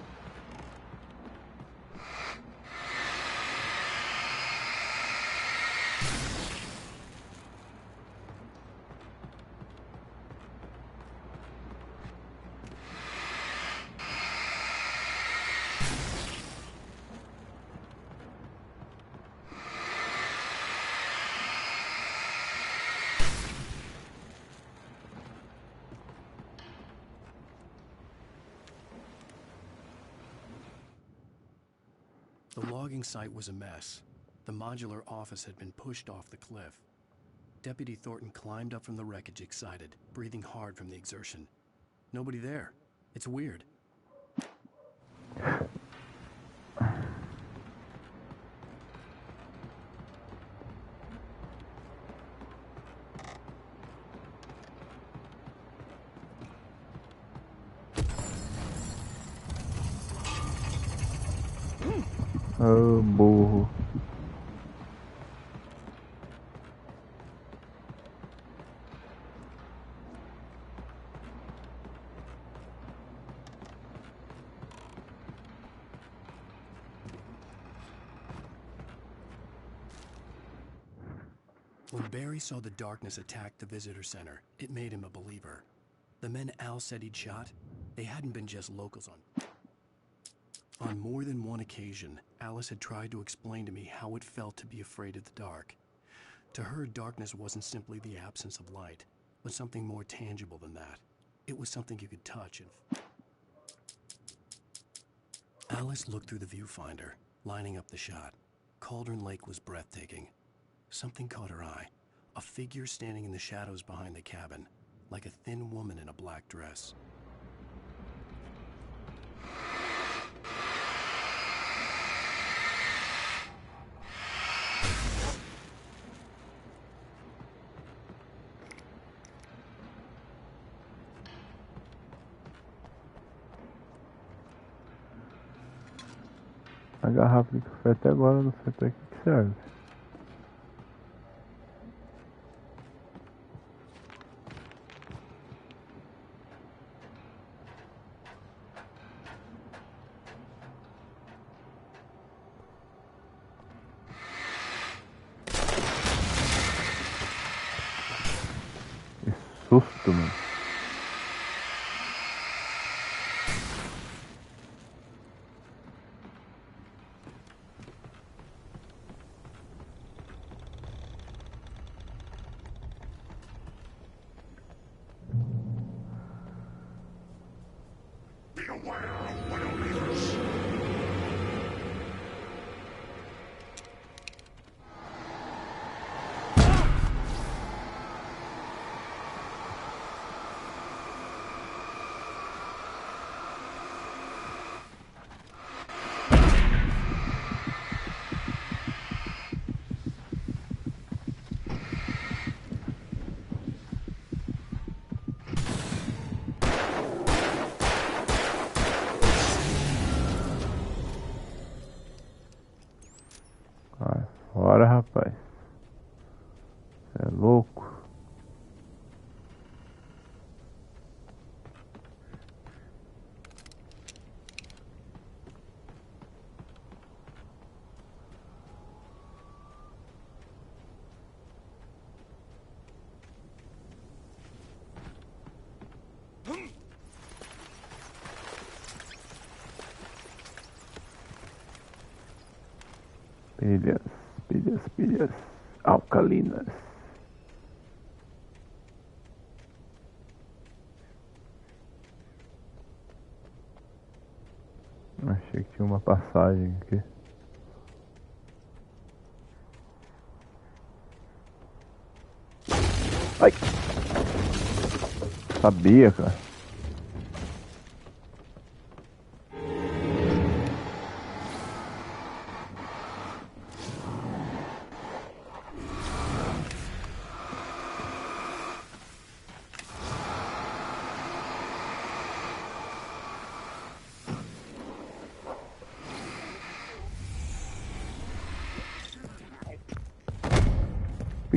[SPEAKER 2] The logging site was a mess. The modular office had been pushed off the cliff. Deputy Thornton climbed up from the wreckage excited, breathing hard from the exertion. Nobody there. It's weird. Oh, burro. When Barry saw the darkness attack the visitor center, it made him a believer. The men Al said he'd shot, they hadn't been just locals on more than one occasion, Alice had tried to explain to me how it felt to be afraid of the dark. To her, darkness wasn't simply the absence of light, but something more tangible than that. It was something you could touch and... Alice looked through the viewfinder, lining up the shot. Cauldron Lake was breathtaking. Something caught her eye. A figure standing in the shadows behind the cabin, like a thin woman in a black dress.
[SPEAKER 3] A garrafa de café até agora não sei pra que serve. Que susto, mano. Bora, rapaz. Você é louco. Pilhas alcalinas. Achei que tinha uma passagem aqui. Ai! Sabia, cara.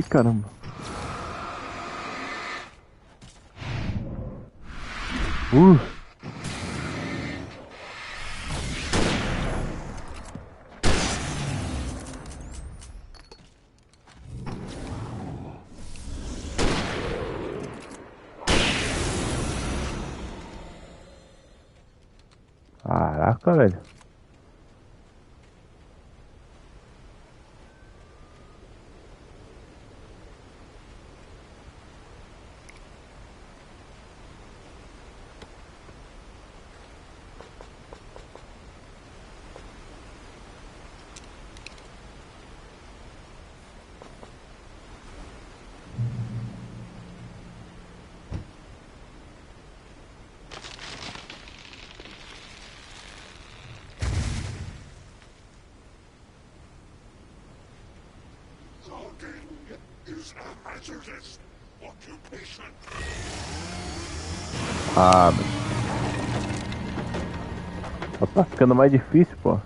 [SPEAKER 3] Caramba. Caraca, velho. Ah, só tá ficando mais difícil, pô.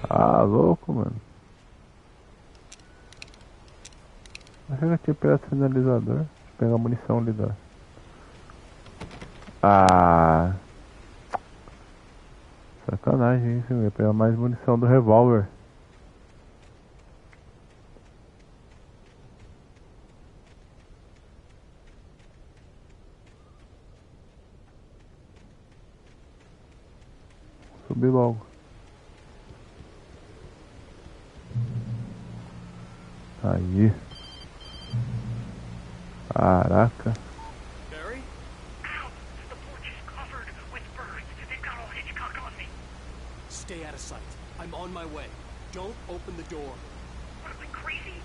[SPEAKER 3] Ah, louco, mano. Acho que eu tinha pegado o sinalizador. Deixa eu pegar a munição ali da... Ah... Sacanagem isso, eu ia pegar mais munição do revólver. Subi logo. Aí. Caraca.
[SPEAKER 9] Barry? Ow! The porch is covered with birds. They've got all Hitchcock on me.
[SPEAKER 2] Stay out of sight. I'm on my way. Don't open the door.
[SPEAKER 9] What, am I crazy?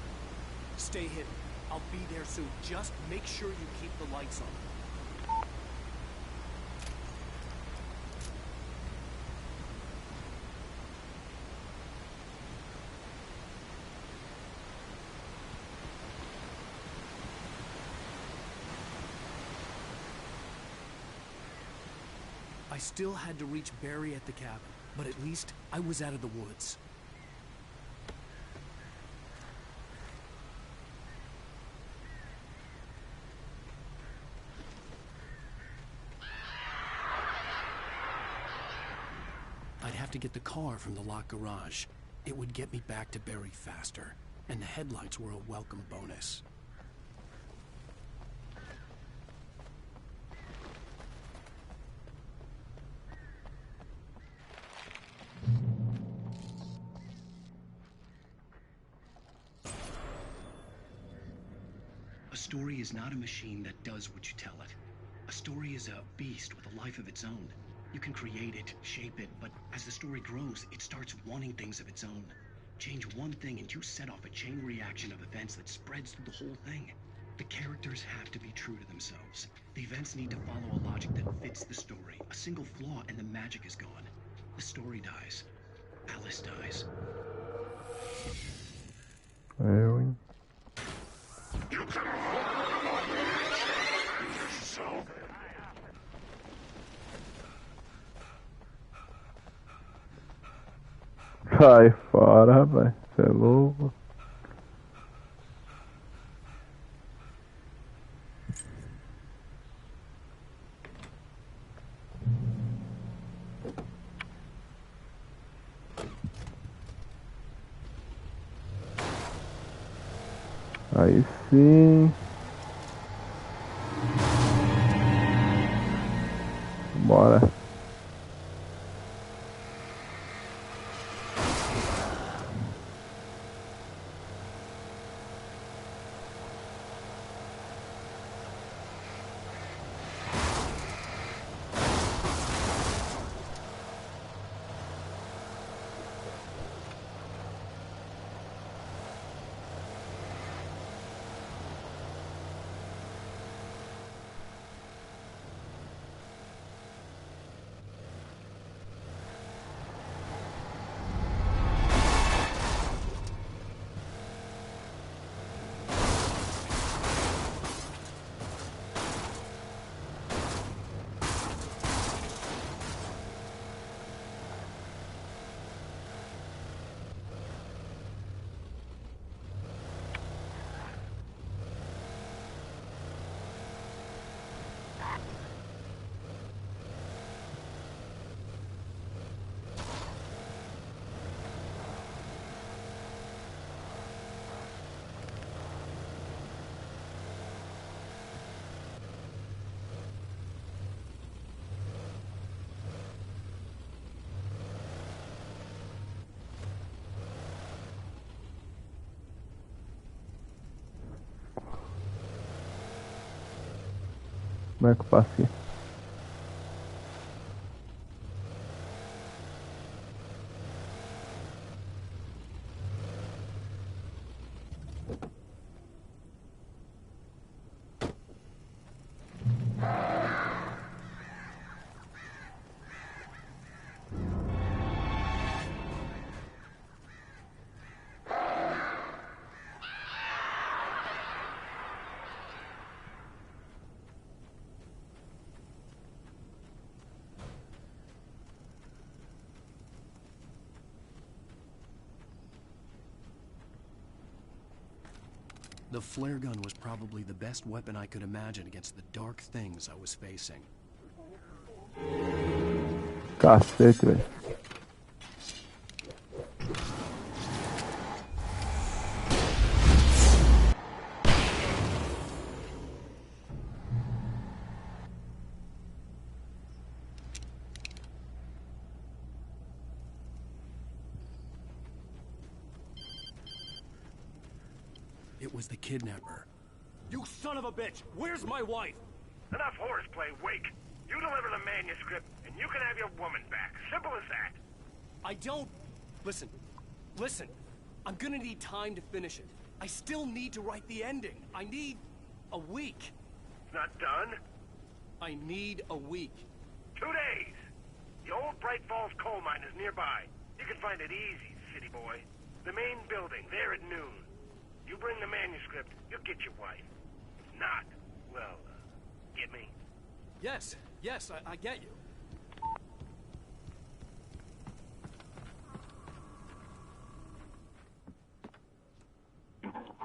[SPEAKER 2] Stay hidden. I'll be there soon. Just make sure you keep the lights on. I still had to reach Barry at the cabin, but at least I was out of the woods. I'd have to get the car from the locked garage. It would get me back to Barry faster, and the headlights were a welcome bonus.
[SPEAKER 19] A story is not a machine that does what you tell it. A story is a beast with a life of its own. You can create it, shape it, but as the story grows, it starts wanting things of its own. Change one thing and you set off a chain reaction of events that spreads through the whole thing. The characters have to be true to themselves. The events need to follow a logic that fits the story. A single flaw and the magic is gone. The story dies. Alice dies.
[SPEAKER 3] Eu, Cai fora, rapaz. Você é louco. Aí sim. Bora. Como é que eu passei?
[SPEAKER 2] The flare gun was probably the best weapon I could imagine against the dark things I was facing.
[SPEAKER 3] Cacete, velho.
[SPEAKER 2] It was the kidnapper.
[SPEAKER 17] You son of a bitch! Where's my wife?
[SPEAKER 9] Enough horseplay, Wake. You deliver the manuscript, and you can have your woman back. Simple as that.
[SPEAKER 2] I don't... Listen. I'm gonna need time to finish it. I still need to write the ending. I need a week.
[SPEAKER 9] Not done?
[SPEAKER 2] I need a week.
[SPEAKER 9] 2 days. The old Bright Falls coal mine is nearby. You can find it easy, city boy. The main building, there at noon. You bring the manuscript, you'll get your wife. If not, well, get me?
[SPEAKER 2] Yes, I get you.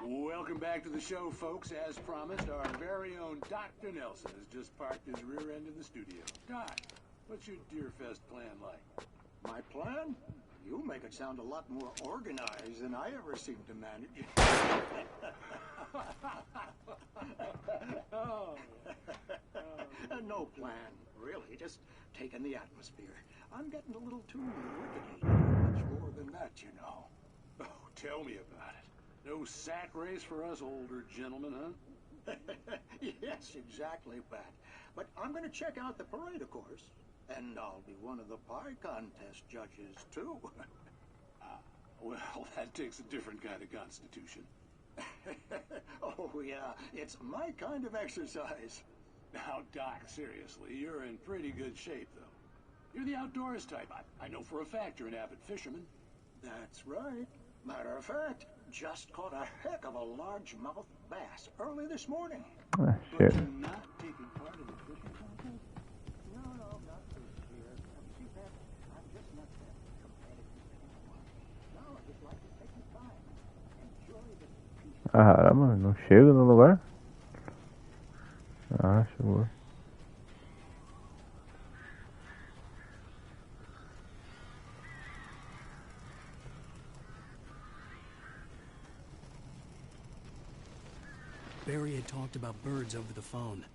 [SPEAKER 20] Welcome back to the show, folks. As promised, our very own Dr. Nelson has just parked his rear end in the studio. Doc, what's your Deerfest plan like?
[SPEAKER 5] My plan? You make it sound a lot more organized than I ever seem to manage. No plan, really. Just taking the atmosphere. I'm getting a little too rickety. Much more than that, you know.
[SPEAKER 20] Oh, tell me about it. No sack race for us older gentlemen, huh?
[SPEAKER 5] Yes, exactly, Pat. But I'm going to check out the parade, of course. And I'll be one of the pie contest judges, too.
[SPEAKER 20] Well, that takes a different kind of constitution.
[SPEAKER 5] Oh, yeah. It's my kind of exercise.
[SPEAKER 20] Now, Doc, seriously, you're in pretty good shape, though. You're the outdoors type. I know for a fact you're an avid fisherman.
[SPEAKER 5] That's right. Matter of fact, just caught a heck of a largemouth bass early this morning.
[SPEAKER 3] Ah, shit.
[SPEAKER 5] But you're not taking part in the fishing contest? No, not this year. See, Pat, I'm just not that competitive anymore. No, I just like to take my time. Enjoy the peace.
[SPEAKER 3] Ah, caramba, não chega no lugar? Ah, chegou.
[SPEAKER 2] Barry had talked about birds over the phone.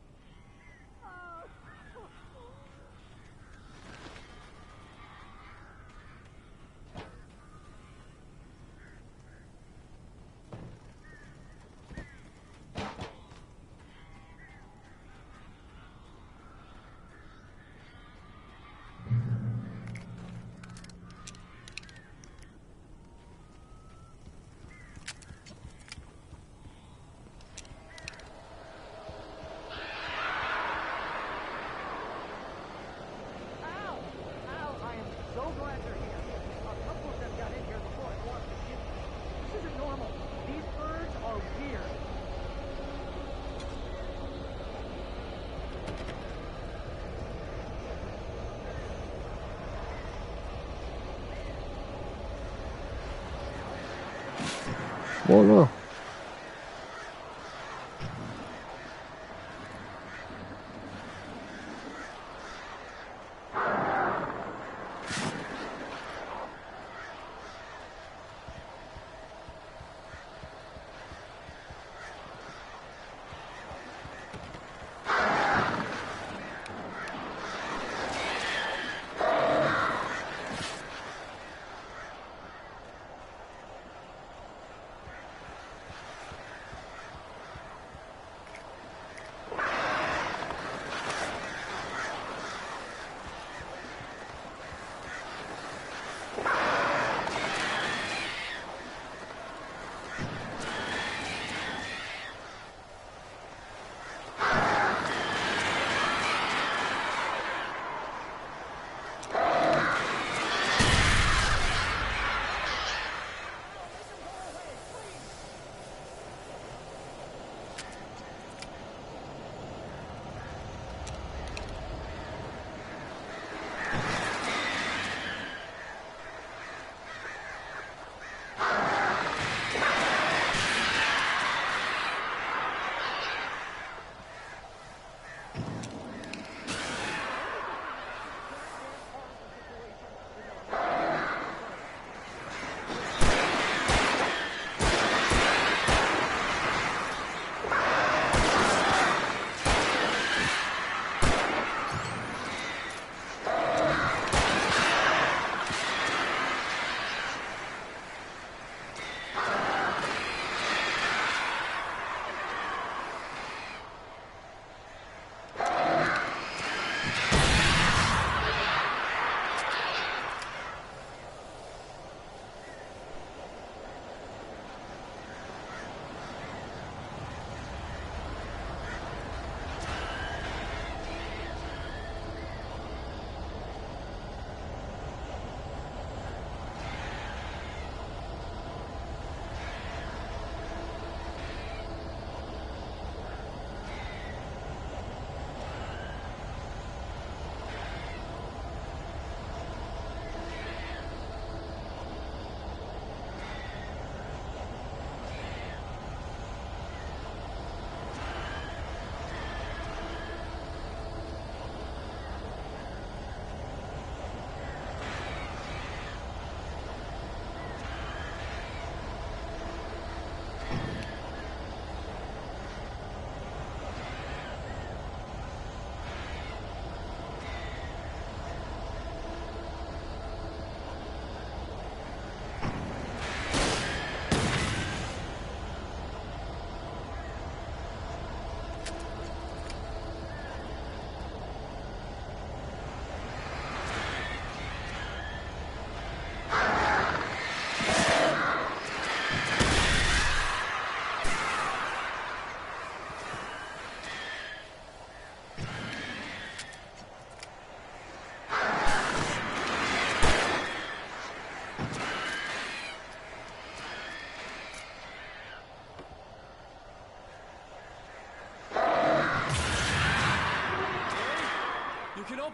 [SPEAKER 3] Oh, no.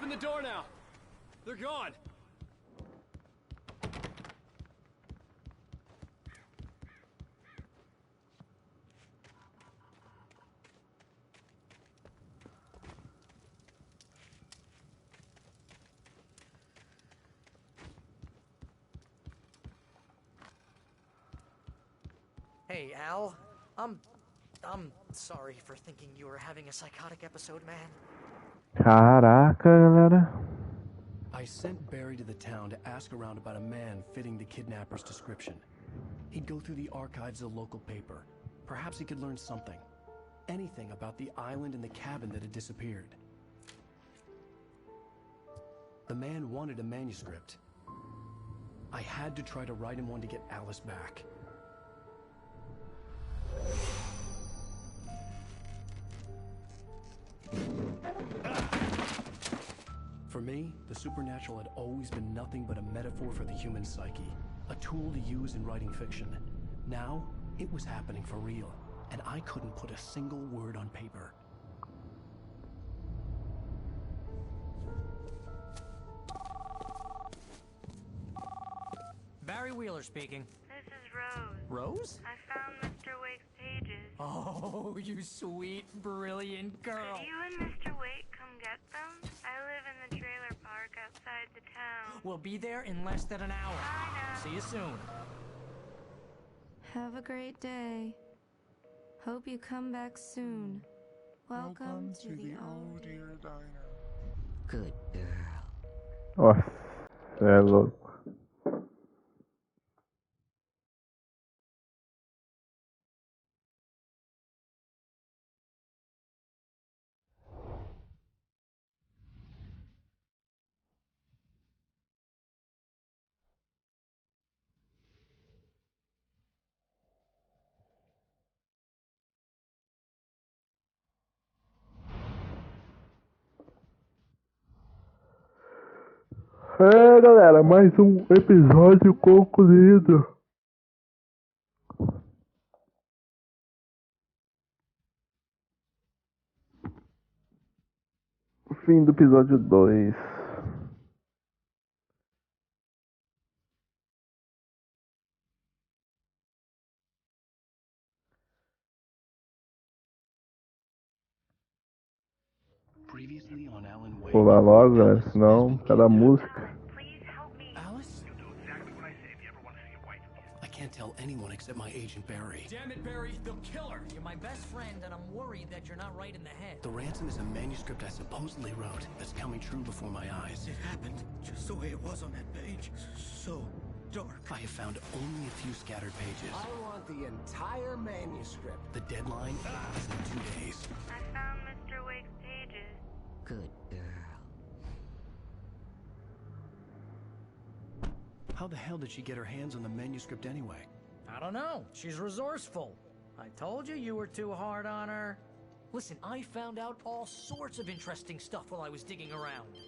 [SPEAKER 2] Open the door now. They're gone.
[SPEAKER 10] Hey, Al. I'm sorry for thinking you were having a psychotic episode, man.
[SPEAKER 3] Caraca, galera.
[SPEAKER 2] I sent Barry to the town to ask around about a man fitting the kidnapper's description. He'd go through the archives of the local paper. Perhaps he could learn something. Anything about the island and the cabin that had disappeared. The man wanted a manuscript. I had to try to write him one to get Alice back. For me, the supernatural had always been nothing but a metaphor for the human psyche, a tool to use in writing fiction. Now, it was happening for real, and I couldn't put a single word on paper.
[SPEAKER 10] Barry Wheeler speaking.
[SPEAKER 8] This is Rose.
[SPEAKER 10] Rose?
[SPEAKER 8] I found Mr. Wake's pages.
[SPEAKER 10] Oh, you sweet, brilliant girl.
[SPEAKER 8] Could you and Mr. Wake come get them? I live in the trailer park outside the town.
[SPEAKER 10] We'll be there in less than an hour.
[SPEAKER 8] I know.
[SPEAKER 10] See you soon.
[SPEAKER 12] Have a great day. Hope you come back soon. Welcome to the old dear diner.
[SPEAKER 7] Good girl.
[SPEAKER 3] Nossa, é louco. É, galera, mais um episódio concluído. Fim do episódio 2.
[SPEAKER 2] Previously on Alan Wake.
[SPEAKER 3] Pular logo, galera, senão cada música.
[SPEAKER 2] Alice? You'll do exactly what I say if you ever want to see your wife again. I can't tell anyone except my agent Barry.
[SPEAKER 10] Damn it, Barry, they'll kill her. You're my best friend, and I'm worried that you're not right in the head.
[SPEAKER 2] The ransom is a manuscript I supposedly wrote that's coming true before my eyes.
[SPEAKER 15] It happened just the way it was on that page. So dark.
[SPEAKER 2] I have found only a few scattered pages.
[SPEAKER 18] I want the entire manuscript.
[SPEAKER 2] The deadline is in 2 days.
[SPEAKER 8] I found Mr. Wake's pages.
[SPEAKER 7] Good girl.
[SPEAKER 2] How the hell did she get her hands on the manuscript anyway?
[SPEAKER 10] I don't know. She's resourceful. I told you you were too hard on her. Listen, I found out all sorts of interesting stuff while I was digging around.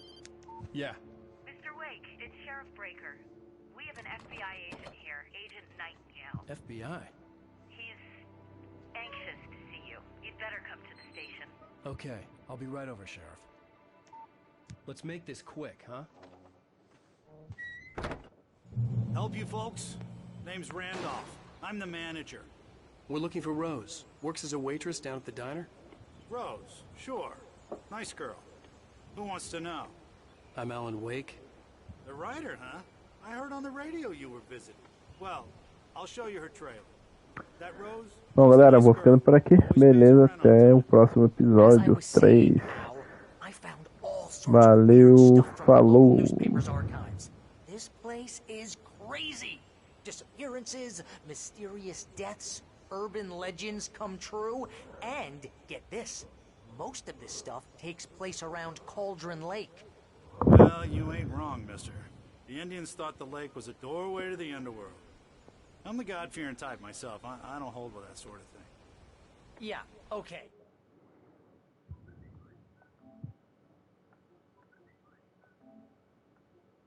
[SPEAKER 2] Yeah.
[SPEAKER 8] Mr. Wake, it's Sheriff Breaker. We have an FBI agent here, Agent Nightingale.
[SPEAKER 2] FBI?
[SPEAKER 8] He's anxious to see you. You'd better come to the station.
[SPEAKER 2] Okay, I'll be right over, Sheriff. Let's make this quick, huh?
[SPEAKER 21] Help you folks? Name's Randolph. I'm the manager.
[SPEAKER 2] We're looking for Rose. Works as a waitress down at the diner.
[SPEAKER 21] Rose, sure. Nice girl. Who wants to know?
[SPEAKER 2] I'm Alan Wake.
[SPEAKER 21] The writer, huh? I heard on the radio you were visiting. Well, I'll show you her trailer. That Rose?
[SPEAKER 3] Bom, galera, eu vou ficando por aqui. Beleza, até o próximo episódio 3. Valeu, falou.
[SPEAKER 10] This place is crazy. Disappearances, mysterious deaths, urban legends come true, and get this, most of this stuff takes place around Cauldron Lake.
[SPEAKER 21] Well, you ain't wrong, mister. The Indians thought the lake was a doorway to the underworld. I'm the God-fearing type myself. I don't hold with that sort of thing.
[SPEAKER 10] Yeah, okay.